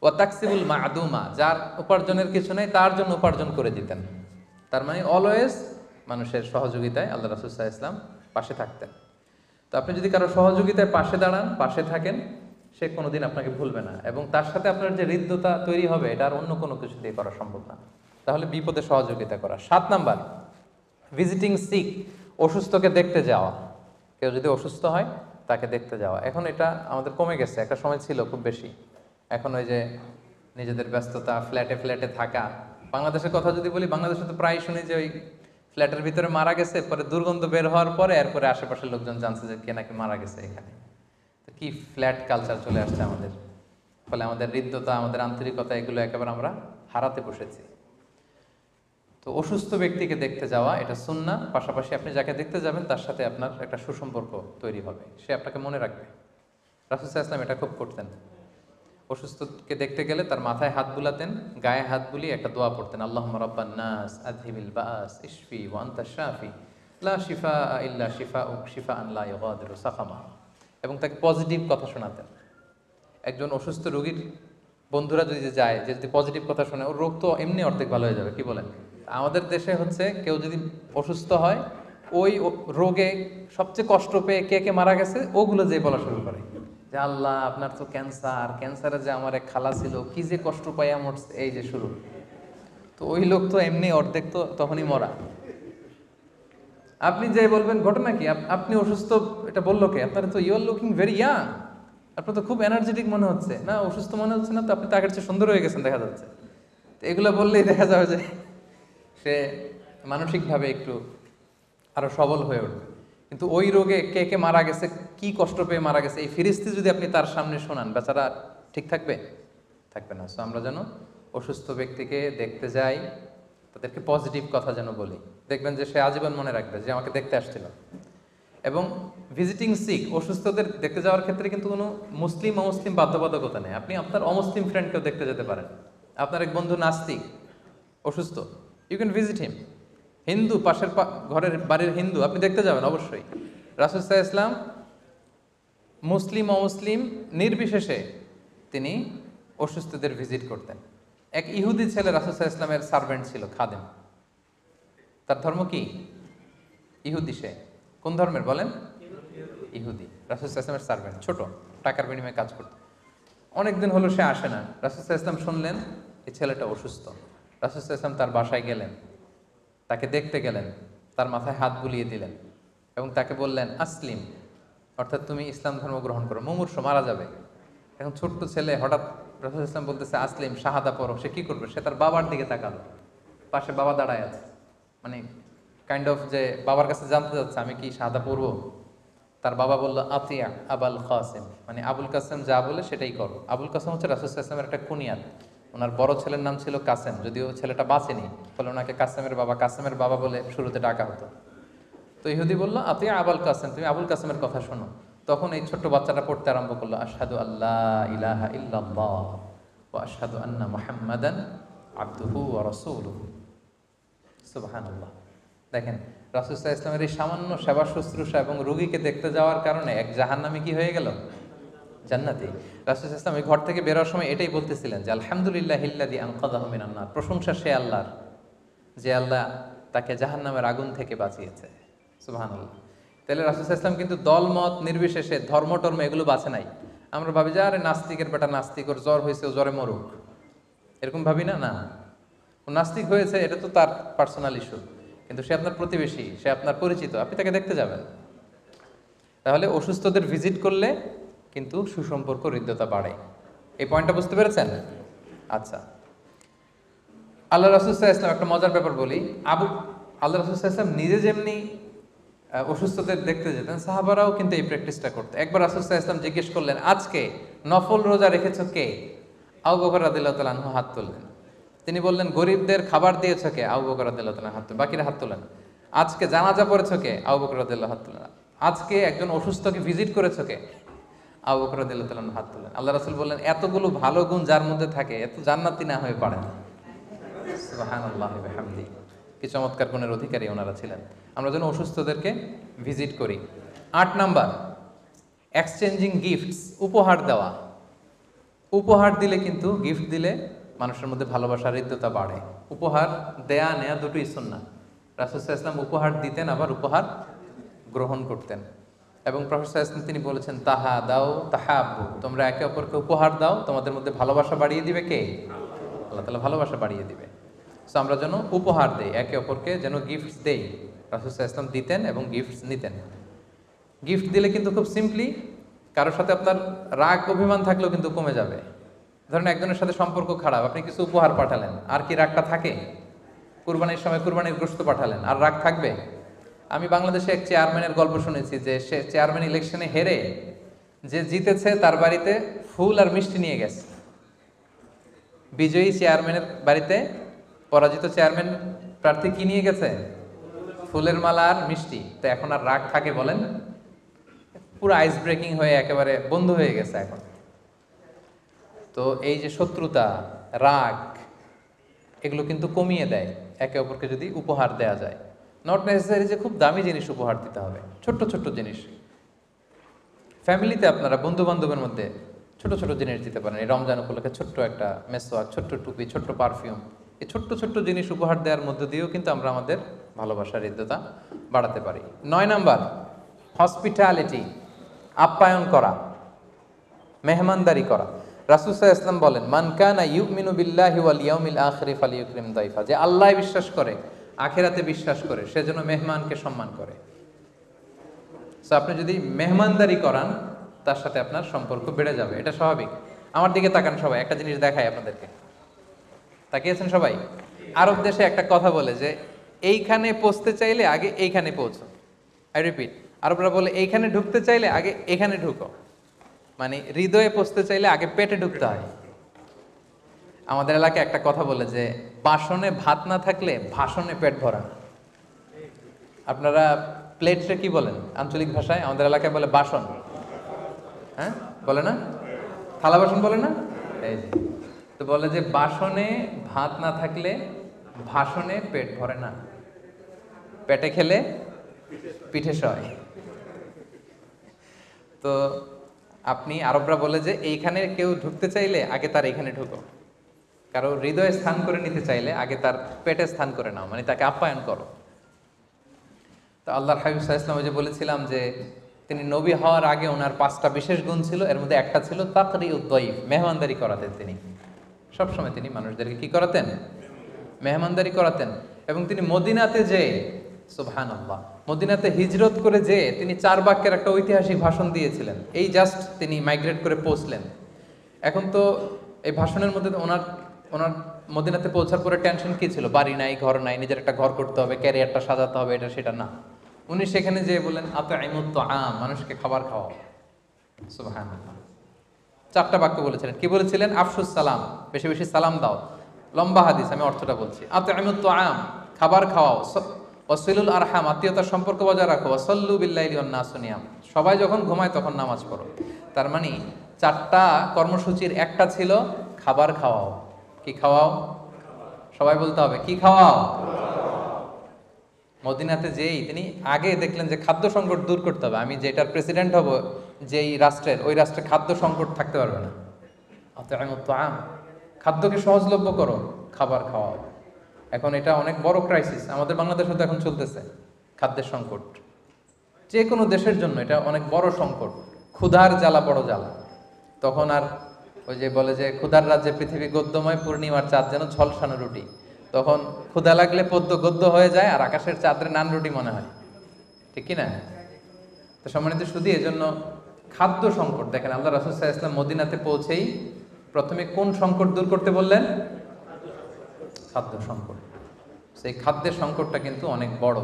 ওয়া তাকসিবুল মা'দুমা, যার উপার্জনের কিছু নেই তার জন্য উপার্জন করে দিতেন। তার মানে অলওয়েজ মানুষের সহযোগিতায় আল্লাহ রাসূল সাল্লাল্লাহু আলাইহি ওয়াসাল্লাম পাশে থাকতেন। তো আপনি যদি কারো সহযোগিতায় পাশে দাঁড়ান, পাশে থাকেন, সে কোনোদিন আপনাকে ভুলবে না, এবং তার সাথে আপনার যে হৃদ্যতা তৈরি হবে এটা আর অন্য কোনো কিছু দিয়ে করা সম্ভব না। তাহলে বিপদে সহযোগিতা করা। 7 নাম্বার, ভিজিটিং সিক, অসুস্থকে দেখতে যাওয়া। কেউ যদি অসুস্থ হয় তাকে দেখতে যাওয়া। এখন এটা আমাদের কমে গেছে, একটা সময় ছিল খুব বেশি। এখন ওই যে নিজেদের ব্যস্ততা, ফ্ল্যাটে ফ্ল্যাটে থাকা। বাংলাদেশের কথা যদি বলি, বাংলাদেশে তো প্রায় শুনি যে ওই ফ্ল্যাটের ভিতরে মারা গেছে, পরে দুর্গন্ধ বের হওয়ার পরে এরপরে আশেপাশের লোকজন জানছে যে কে নাকি মারা গেছে এখানে। তো কি ফ্ল্যাট কালচার চলে আসছে আমাদের, ফলে আমাদের হৃদ্যতা, আমাদের আন্তরিকতা এগুলো একেবারে আমরা হারাতে বসেছি। তো অসুস্থ ব্যক্তিকে দেখতে যাওয়া এটা সুন্নাহ। পাশাপাশি আপনি যাকে দেখতে যাবেন তার সাথে আপনার একটা সুসম্পর্ক তৈরি হবে, সে আপনাকে মনে রাখবে। রাসূল সাল্লাল্লাহু আলাইহি ওয়াসাল্লাম এটা খুব করতেন। অসুস্থকে দেখতে গেলে তার মাথায় হাত বুলাতেন, গায়ে হাত বুলিয়ে একটা দোয়া পড়তেন, আল্লাহুম্মা রাব্বান নাস আযহিবিল বাস ইশফি ওয়া আনতা শাফি লা শিফাআ ইল্লা শিফাউক শিফাআন লা ইউগাদিরু সাকামা। এবং তাকে পজিটিভ কথা শোনাতেন। একজন অসুস্থ রোগীর বন্ধুরা যদি যায়, যে যদি পজিটিভ কথা শোনে, ওর রোগ তো এমনি অর্ধেক ভালো হয়ে যাবে, কি বলেন? আমাদের দেশে হচ্ছে কেউ যদি অসুস্থ হয়, ওই রোগে সবচেয়ে কষ্ট পেয়ে কে কে মারা গেছে ওগুলো যে বলা শুরু করে, যে আল্লাহ আপনার তো ক্যান্সার, ক্যান্সারে যে আমার এক খালা ছিল কি যে কষ্ট পাইয়া মরছে, এই যে শুরু। তো ওই লোক তো এমনি অর্ধেক তো তখনই মরা। আপনি যে বলবেন ঘটনা কি, আপনি অসুস্থ এটা বললো কে? আপনার তো you are looking very young, আপনার তো খুব এনার্জেটিক মনে হচ্ছে। না, অসুস্থ মনে হচ্ছে না তো, আপনি তার চেয়ে সুন্দর হয়ে গেছেন দেখা যাচ্ছে। তো এগুলো বললেই দেখা যাবে যে সে মানসিকভাবে একটু আরো সবল হয়ে উঠবে। কিন্তু ওই রোগে কে কে মারা গেছে, কি কষ্ট পেয়ে মারা গেছে, এই ফিরিস্তি যদি আপনি তার সামনে শোনান, বেচারা ঠিক থাকবে? থাকবে না। সো আমরা যেন অসুস্থ ব্যক্তিকে দেখতে যাই, তাদেরকে পজিটিভ কথা যেন বলি, দেখবেন যে সে আজীবন মনে রাখবে যে আমাকে দেখতে আসছিল। এবং ভিজিটিং সিক, অসুস্থদের দেখতে যাওয়ার ক্ষেত্রে কিন্তু কোনো মুসলিম অমুসলিম বাধ্যবাধকতা নেই। আপনি আপনার অমুসলিম ফ্রেন্ডকেও দেখতে যেতে পারেন। আপনার এক বন্ধু নাস্তিক, অসুস্থ, ইউ ক্যান ভিজিট হিম। হিন্দু, পাশের ঘরের বাড়ির হিন্দু, আপনি দেখতে যাবেন অবশ্যই। রাসূল সাল্লাল্লাহু আলাইহি ওয়াসাল্লাম মুসলিম অমুসলিম নির্বিশেষে তিনি অসুস্থদের ভিজিট করতেন। এক ইহুদি ছেলে রাসূল সাল্লাল্লাহু আলাইহি ওয়াসাল্লামের সার্ভেন্ট ছিল, খাদেম। তার ধর্ম কি? ইহুদি। সে কোন ধর্মের বলেন? ইহুদি। রাসূল সাল্লাল্লাহু আলাইহি ওয়াসাল্লামের সার্ভেন্ট, ছোট, টাকার বিনিময়ে কাজ করত। অনেকদিন হলো সে আসে না। রাসূল সাল্লাল্লাহু আলাইহি ওয়াসাল্লাম শুনলেন এই ছেলেটা অসুস্থ। রাসূল সাল্লাল্লাহু আলাইহি ওয়াসাল্লাম তার বাসায় গেলেন, তাকে দেখতে গেলেন, তার মাথায় হাত বুলিয়ে দিলেন এবং তাকে বললেন আসলিম, অর্থাৎ তুমি ইসলাম ধর্ম গ্রহণ করো, মুমূর্ষু মারা যাবে। এখন ছোট্ট ছেলে হঠাৎ রাসূল সাল্লাল্লাহু আলাইহি ওয়াসাল্লাম বলতেছে আসলিম, শাহাদা পড়ো। সে কি করবে? সে তার বাবার দিকে তাকালো, পাশে বাবা দাঁড়ায় আছে, মানে কাইন্ড অফ যে বাবার কাছে জানতে যাচ্ছে আমি কি শাহাদা পড়বো। তার বাবা বলল আতিয়া আবুল কাসেম, মানে আবুল কাসেম যা বলে সেটাই করো। আবুল কাসেম হচ্ছে রাসূল সাল্লাল্লাহু আলাইহি ওয়াসাল্লামের একটা কুনিয়াত, ওনার বড় ছেলের নাম ছিল কাসেম, যদিও ছেলেটা বাঁচেনি, ফলে ওনাকে কাসেমের বাবা বলে শুরুতে ডাকা হতো। তো ইহুদি বলল, আপনি আবুল কাসেম, তুমি আবুল কাসেমের কথা শোনো। তখন এই ছোট্ট বাচ্চাটা পড়তে আরম্ভ করলো, আশহাদু আল্লাহ ইলাহা ইল্লাল্লাহ ওয়া আশহাদু আন্না মুহাম্মাদান আবদুহু ওয়া রাসূলুহু। সুবহানাল্লাহ। দেখেন, রাসূল সাল্লাল্লাহু আলাইহি ওয়াসাল্লামের এই সামান্য সেবা শুশ্রূষা এবং রোগীকে দেখতে যাওয়ার কারণে এক জাহান্নামী কি হয়ে গেল? জান্নাতি। রাসূল সাল্লাল্লাহু আলাইহি ওয়াসাল্লাম এই ঘর থেকে বের হওয়ার সময় এটাই বলতেছিলেন যে আলহামদুলিল্লাহিল্লাযী আনকাযাহু মিনান নার। প্রশংসা সে আল্লাহর, যে আল্লাহ তাকে জাহান্নামের আগুন থেকে বাঁচিয়েছে। সুবহানাল্লাহ। তাহলে রাসূল সাল্লাল্লাহু আলাইহি ওয়াসাল্লাম কিন্তু দলমত নির্বিশেষে ধর্ম টর্ম এগুলো বাছে নাই। আমরা ভাবি যে আরে নাস্তিকের বেটা নাস্তিক, ওর জ্বর হয়েছে, ও জ্বরে মরুক, এরকম ভাবি না। না, ও নাস্তিক হয়েছে এটা তো তার পার্সোনাল ইস্যু, কিন্তু সে আপনার প্রতিবেশী, সে আপনার পরিচিত, আপনি তাকে দেখতে যাবেন। তাহলে অসুস্থদের ভিজিট করলে কিন্তু সুসম্পর্ক, হৃদ্যতা বাড়ে। এই পয়েন্টটা বুঝতে পেরেছেন? আচ্ছা, আল্লাহ রাসূল সাল্লাল্লাহু আলাইহি ওয়াসাল্লাম একটা মজার ব্যাপার বলি। আল্লাহ রাসূল সাল্লাল্লাহু আলাইহি ওয়াসাল্লাম নিজে যেমনি অসুস্থদের দেখতে যেতেন, সাহাবারাও কিন্তু এই প্র্যাকটিসটা করতো। একবার রাসূল সাল্লাল্লাহু আলাইহি ওয়াসাল্লাম জিজ্ঞেস করলেন, আজকে নফল রোজা রেখেছো কে? আবু বকর রাদিয়াল্লাহু তাআলা আনহু হাত তুললেন। তিনি বললেন, গরিবদের খাবার দিয়েছো কে? আবু বকর রাদিয়াল্লাহু তাআলা হাত তুললেন, বাকিরা হাত তোলেন। আজকে জানাজা পড়েছো কে? আবু বকর রাদিয়াল্লাহু হাত তুললেন। আজকে একজন অসুস্থকে ভিজিট করেছো কে? আবু বকর রাদিয়াল্লাহু তাআলা হাত তুললেন। আল্লাহ রাসূল বললেন, এতগুলো ভালো গুণ যার মধ্যে থাকে, এত জান্নাতি না হয়ে পারে না। সুবহানাল্লাহি ওয়া বিহামদিহি। কি চমৎকার গুণের অধিকারী ওনারা ছিলেন। আমরা যেন অসুস্থদেরকে ভিজিট করি। 8 নাম্বার, এক্সচেঞ্জিং গিফটস, উপহার দেওয়া। উপহার দিলে কিন্তু, গিফট দিলে মানুষের মধ্যে ভালোবাসার হৃদ্যতা বাড়ে। উপহার দেয়া নেয়া দুটোই সুন্নাহ। রাসূল সাল্লাল্লাহু আলাইহি ওয়াসাল্লাম উপহার দিতেন, আবার উপহার গ্রহণ করতেন। এবং প্রফেসর সাল্লাল্লাহু আলাইহি ওয়াসাল্লাম তিনি বলেছেন, তাহা দাও তাহাব্বু, তোমরা একে অপরকে উপহার দাও, তোমাদের মধ্যে ভালোবাসা বাড়িয়ে দিবে কে? আল্লাহ তাআলা ভালোবাসা বাড়িয়ে দিবে। সো আমরা যেন উপহার দেই, একে অপরকে যেন গিফটস দেই। রাসূল সাল্লাল্লাহু আলাইহি ওয়াসাল্লাম দিতেন এবং গিফটস নিতেন। গিফট দিলে কিন্তু খুব সিম্পলি, কারোর সাথে আপনার রাগ অভিমান থাকলেও কিন্তু কমে যাবে। ধরেন একজনের সাথে সম্পর্ক খারাপ, আপনি কিছু উপহার পাঠালেন, আর কি রাগটা থাকে? কুরবানির সময় কুরবানির গোশত পাঠালেন, আর রাগ থাকবে? আমি বাংলাদেশে এক চেয়ারম্যানের গল্প শুনেছি যে সে চেয়ারম্যান ইলেকশনে হেরে যে জিতেছে তার বাড়িতে ফুল আর মিষ্টি নিয়ে গেছে। বিজয়ী চেয়ারম্যানের বাড়িতে পরাজিত চেয়ারম্যান প্রার্থী কি নিয়ে গেছে? ফুলের মালা আর মিষ্টি। তো এখন আর রাগ থাকে বলেন? পুরো আইস ব্রেকিং হয়ে একেবারে বন্ধু হয়ে গেছে এখন। তো এই যে শত্রুতা, রাগ, এগুলো কিন্তু কমিয়ে দেয় একে অপরকে যদি উপহার দেয়া যায়। নট নেসেসারি যে খুব দামি জিনিস উপহার দিতে হবে, ছোট্ট ছোট্ট জিনিস। ফ্যামিলিতে আপনারা বন্ধু বান্ধবের মধ্যে ছোট ছোট জিনিস দিতে পারেন। এই রমজান উপলক্ষে ছোট্ট একটা মেসওয়াক, ছোট্ট টুপি, ছোট্ট পারফিউম, এই ছোট্ট ছোট্ট জিনিস উপহার দেওয়ার মধ্য দিয়েও কিন্তু আমরা আমাদের ভালোবাসার হৃদ্যতা বাড়াতে পারি। 9 নাম্বার, হসপিটালিটি, আপ্যায়ন করা, মেহমানদারি করা। রাসূল সাল্লাল্লাহু আলাইহি ওয়াসাল্লাম বলেন, মান কানা ইউমিনু বিল্লাহি ওয়াল ইয়াউমিল আখিরি ফালিয়ুকরিম দাইফা, যে আল্লাহ বিশ্বাস করে, আখিরাতে বিশ্বাস করে, সে যেন মেহমানকে সম্মান করে। সো আপনি যদি মেহমানদারি করান, তার সাথে আপনার সম্পর্ক বেড়ে যাবে, এটা স্বাভাবিক। আমার দিকে তাকান সবাই, একটা জিনিস দেখাই আপনাদেরকে। তাকিয়েছেন সবাই? আরব দেশে একটা কথা বলে যে এইখানে পৌঁছতে চাইলে আগে এইখানে পৌঁছো। আই রিপিট, আরবরা বলে এইখানে ঢুকতে চাইলে আগে এখানে ঢুকো, মানে হৃদয়ে পৌঁছতে চাইলে আগে পেটে ঢুকতে হয়। আমাদের এলাকায় একটা কথা বলে যে বাসনে ভাত না থাকলে ভাষণে পেট ভরা। আপনারা প্লেটে কি বলেন আঞ্চলিক ভাষায়? আমাদের এলাকায় বলে বাসন। হ্যাঁ, বলে না? থালা বাসন বলে না? এই যে, তো বলে যে বাসনে ভাত না থাকলে ভাষণে পেট ভরে না, পেটে খেলে পিঠে সয়। তো আপনি, আরবরা বলে যে এইখানে কেউ ঢুকতে চাইলে আগে তার এইখানে ঢুকো, কারো হৃদয়ে স্থান করে নিতে চাইলে আগে তার পেটে স্থান করে নাও, মানে তাকে আপ্যায়ন করো। তো আল্লাহর হাবিব সাল্লাল্লাহু আলাইহি ওয়াসাল্লাম যে বলেছিলাম যে তিনি নবী হওয়ার আগে ওনার 5টা বিশেষ গুণ ছিল, এর মধ্যে একটা ছিল তাকরিউদ দাইফ, মেহমানদারি করাতেন। তিনি সবসময় তিনি মানুষদেরকে কি করাতেন? মেহমানদারি করাতেন। এবং তিনি মদিনাতে যে, সুবহানাল্লাহ, মদিনাতে হিজরত করে যে তিনি 4 বাক্যের একটা ঐতিহাসিক ভাষণ দিয়েছিলেন। এই জাস্ট তিনি মাইগ্রেট করে পৌঁছলেন। এখন তো এই ভাষণের মধ্যে ওনার মদিনাতে পৌঁছার পরে টেনশন কি ছিল? বাড়ি নাই, ঘর নাই, নিজের একটা ঘর করতে হবে, ক্যারিয়ারটা সাজাতে হবে, এটা সেটা না। উনি সেখানে যেয়ে বললেন, আতঈমুত তাআম, মানুষকে খাবার খাওয়াও। সুবহানাল্লাহ। 4টা বাক্য বলেছিলেন। কি বলেছিলেন? আফসুস সালাম, বেশি বেশি সালাম দাও। লম্বা হাদিস, আমি অর্থটা বলছি। আতইমুত তুআম, খাবার খাওয়াও। ওয়াসিলুল আরহাম, আত্মীয়তার সম্পর্ক বজায় রাখো। ওয়াসাল্লু বিল্লাইলি ওয়ান নাসু নিয়াম, সবাই যখন ঘুমায় তখন নামাজ পড়ো। তার মানে 4টা কর্মসূচির একটা ছিল খাবার খাওয়াও। কি খাওয়াও? সবাই বলতে হবে, কি খাওয়াও? মদিনাতে যেই তিনি আগে দেখলেন যে খাদ্য সংকট দূর করতে হবে, আমি যেটার প্রেসিডেন্ট হব যেই রাষ্ট্রের, ওই রাষ্ট্রে খাদ্য সংকট থাকতে পারবে না। আতইমুত তুআম, খাদ্যকে সহজলভ্য করো, খাবার খাওয়াও। এখন এটা অনেক বড় ক্রাইসিস, আমাদের বাংলাদেশে তো এখন চলতেছে খাদ্যের সংকট। যে কোনো দেশের জন্য এটা অনেক বড় সংকট। ক্ষুধার জ্বালা বড় জ্বালা। তখন আর ওই যে বলে যে ক্ষুধার রাজ্যে পৃথিবী গদ্যময়, পূর্ণিমার চাঁদ যেন ঝলসানো রুটি। তখন ক্ষুধা লাগলে পদ্য গদ্য হয়ে যায়, আর আকাশের চাঁদের নান রুটি মনে হয়, ঠিক কি না? তো সম্মানিত শুধু এজন্য খাদ্য সংকট দেখেন, আল্লাহ রাসূল সাল্লাল্লাহু আলাইহি ওয়াসাল্লাম মদিনাতে পৌঁছেই প্রথমে কোন সংকট দূর করতে বললেন? খাদ্য সংকট। সেই খাদ্যের সংকটটা কিন্তু অনেক বড়।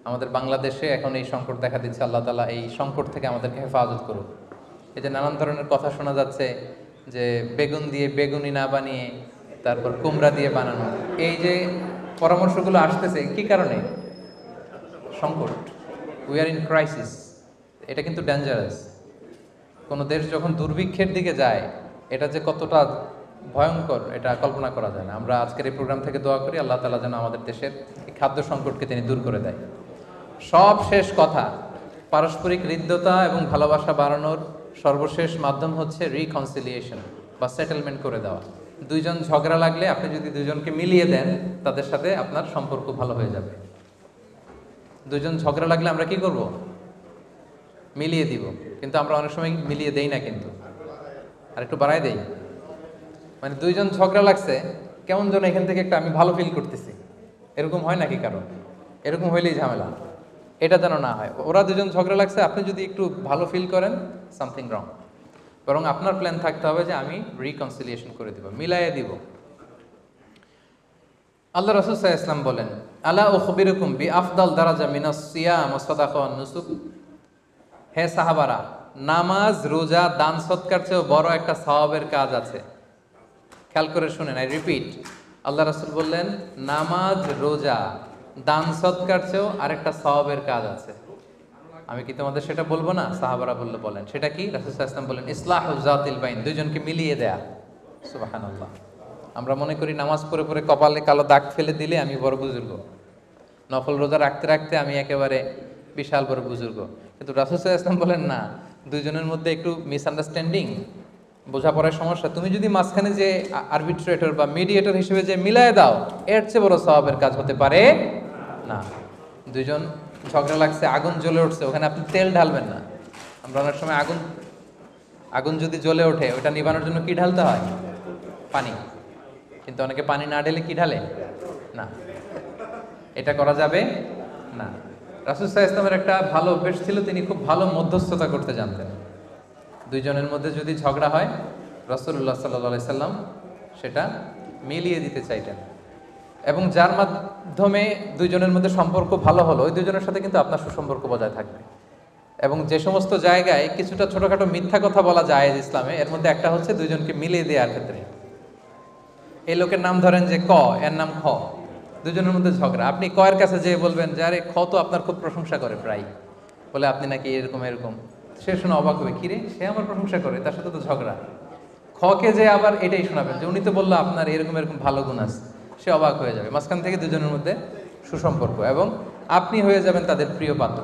আমাদের বাংলাদেশে এখন এই সংকট দেখা দিচ্ছে। আল্লাহ তাআলা এই সংকট থেকে আমাদেরকে হেফাজত করুক। এই যে নানান ধরনের কথা শোনা যাচ্ছে যে বেগুন দিয়ে বেগুনি না বানিয়ে তারপর কুমড়া দিয়ে বানানো, এই যে পরামর্শগুলো আসতেছে কি কারণে? সংকট। We are in crisis. এটা কিন্তু ডেঞ্জারাস। কোনো দেশ যখন দুর্ভিক্ষের দিকে যায়, এটা যে কতটা ভয়ঙ্কর এটা কল্পনা করা যায় না। আমরা আজকের এই প্রোগ্রাম থেকে দোয়া করি আল্লাহ তাআলা যেন আমাদের দেশের এই খাদ্য সংকটকে তিনি দূর করে দেয়। সব শেষ কথা, পারস্পরিক হৃদ্যতা এবং ভালোবাসা বাড়ানোর সর্বশেষ মাধ্যম হচ্ছে রিকনসিলিয়েশন বা সেটেলমেন্ট করে দেওয়া। দুইজন ঝগড়া লাগলে আপনি যদি দুজনকে মিলিয়ে দেন, তাদের সাথে আপনার সম্পর্ক ভালো হয়ে যাবে। দুজন ঝগড়া লাগলে আমরা কি করব? মিলিয়ে দিব। কিন্তু আমরা অনেক সময় মিলিয়ে দেই না, কিন্তু আর একটু বাড়াই দেই। মানে দুইজন ঝগড়া লাগছে, কেমন যেন এখান থেকে একটা আমি ভালো ফিল করতেছি, এরকম হয় নাকি কারো? এরকম হইলেই ঝামেলা। এটা যেন না হয়। ওরা দুজন ঝগড়া লাগছে, আপনি যদি একটু ভালো ফিল করেন, সামথিং রং। বরং আপনার প্ল্যান থাকতে হবে যে আমি রিকনসিলিয়েশন করে দিব, মিলাইয়ে দিব। আল্লাহ রাসূল সাল্লাল্লাহু আলাইহি ওয়াসাল্লাম বলেন, আলা উখবিরুকুম বিআফদাল দারাজা মিনাস সিয়াম ওয়াস সাদাকা ওয়ান নুসুক। হে সাহাবারা, নামাজ, রোজা, দান সৎকার চেয়েও বড় একটা সওয়াবের কাজ আছে। খেয়াল করে শুনেন, আই রিপিট, আল্লাহ রাসূল বললেন নামাজ, রোজা, দান সৎকার চেয়েও আরেকটা সওয়াবের কাজ আছে। আমি কি তোমাদের সেটা বলবো না? সাহাবারা বললে বলেন, সেটা কি? রাসূল সাল্লাল্লাহু আলাইহি ওয়াসাল্লাম বলেন ইসলাহু যাতিল বাইন, দুইজনকে মিলিয়ে দেয়া। সুবহানাল্লাহ। আমরা মনে করি নামাজ পড়ে পড়ে কপালে কালো দাগ ফেলে দিলে আমি বড় বুজুর্গ, নফল রোজা রাখতে রাখতে আমি একেবারে বিশাল বড় বুজুর্গ। কিন্তু রাসূল সাল্লাল্লাহু আলাইহি ওয়াসাল্লাম বলেন না, দুইজনের মধ্যে একটু মিসআন্ডারস্ট্যান্ডিং, বোঝাপড়ার সমস্যা, তুমি যদি মাঝখানে যে আরবিট্রেটর বা মিডিয়েটর হিসেবে যে মিলায় দাও, এর চেয়ে বড় সওয়াবের কাজ হতে পারে না। দুইজন ঝগড়া লাগছে, আগুন জ্বলে উঠছে, ওখানে আপনি তেল ঢালবেন না। আমরা অনেক সময় আগুন যদি জ্বলে ওঠে, ওটা নিভানোর জন্য কি ঢালতে হয়? পানি। কিন্তু অনেকে পানি না ঢেলে কি ঢালে? না, এটা করা যাবে না। রাসূল সাল্লাল্লাহু আলাইহি ওয়াসাল্লামের একটা ভালো অভ্যাস ছিল, তিনি খুব ভালো মধ্যস্থতা করতে জানতেন। দুইজনের মধ্যে যদি ঝগড়া হয়, রাসূলুল্লাহ সাল্লাল্লাহু আলাইহি সাল্লাম সেটা মিলিয়ে দিতে চাইতেন। এবং যার মাধ্যমে দুইজনের মধ্যে সম্পর্ক ভালো হলো, ওই দুইজনের সাথে কিন্তু আপনার সুসম্পর্ক বজায় থাকবে। এবং যে সমস্ত জায়গায় কিছুটা ছোটখাটো মিথ্যা কথা বলা যায় ইসলামে, এর মধ্যে একটা হচ্ছে দুইজনকে মিলিয়ে দেওয়ার ক্ষেত্রে। এই লোকের নাম ধরেন যে ক, এর নাম খ, দুজনের মধ্যে ঝগড়া, আপনি ক এর কাছে যেয়ে বলবেন যে আরে খ তো আপনার খুব প্রশংসা করে, প্রায় বলে আপনি নাকি এরকম এরকম। সে শুনে অবাক হবে, কিরে সে আমার প্রশংসা করে, তার সাথে তো ঝগড়া। খকে যে আবার এটাই শোনাবেন যে উনি তো বললো আপনার এরকম এরকম ভালো গুণ আছে, সে অবাক হয়ে যাবে। মাঝখান থেকে দুজনের মধ্যে সুসম্পর্ক, এবং আপনি হয়ে যাবেন তাদের প্রিয় পাত্র।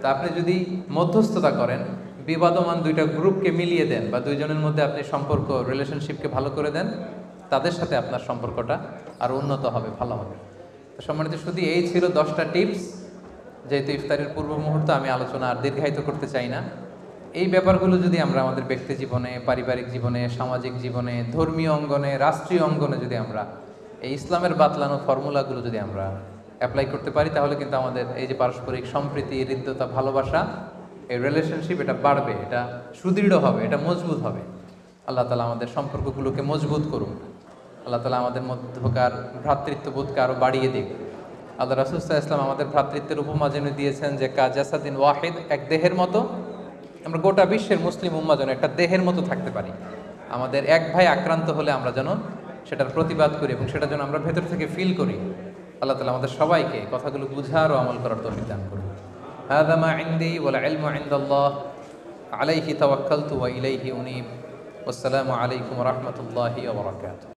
তা আপনি যদি মধ্যস্থতা করেন, বিবাদমান দুইটা গ্রুপকে মিলিয়ে দেন, বা দুইজনের মধ্যে আপনি সম্পর্ক, রিলেশনশিপকে ভালো করে দেন, তাদের সাথে আপনার সম্পর্কটা আরো উন্নত হবে, ভালো হবে। তো সম্মানিত শুধু এই ছিল 10টা টিপস। যেহেতু ইফতারের পূর্ব মুহূর্তে আমি আলোচনা আর দীর্ঘায়িত করতে চাই না। এই ব্যাপারগুলো যদি আমরা আমাদের ব্যক্তি জীবনে, পারিবারিক জীবনে, সামাজিক জীবনে, ধর্মীয় অঙ্গনে, রাষ্ট্রীয় অঙ্গনে যদি আমরা এই ইসলামের বাতলানো ফর্মুলাগুলো যদি আমরা অ্যাপ্লাই করতে পারি, তাহলে কিন্তু আমাদের এই যে পারস্পরিক সম্প্রীতি, হৃদ্যতা, ভালোবাসা, এই রিলেশনশিপ, এটা বাড়বে, এটা সুদৃঢ় হবে, এটা মজবুত হবে। আল্লাহ তাআলা আমাদের সম্পর্কগুলোকে মজবুত করুন। আল্লাহ তাআলা আমাদের মধ্যকার ভ্রাতৃত্ববোধকে আরও বাড়িয়ে দিক। আল্লাহ রাসূল সাল্লাল্লাহু আলাইহি ওয়াসাল্লাম আমাদের ভ্রাতৃত্বের উপমা যেন দিয়েছেন যে কাজাসাদিন ওয়াহিদ, এক দেহের মতো। আমরা গোটা বিশ্বের মুসলিম উম্মাহ যেন একটা দেহের মতো থাকতে পারি। আমাদের এক ভাই আক্রান্ত হলে আমরা যেন সেটার প্রতিবাদ করি এবং সেটা যেন আমরা ভেতর থেকে ফিল করি। আল্লাহ তাআলা আমাদের সবাইকে কথাগুলো বুঝার ও আমল করার তৌফিক দান করুন। হাযা মা ইনদি ওয়াল ইলমু ইনদাল্লাহ আলাইহি তাওয়াক্কালতু ওয়া ইলাইহি উনীব। ওয়াসসালামু আলাইকুম ওয়া রাহমাতুল্লাহি ওয়া বারাকাতুহু।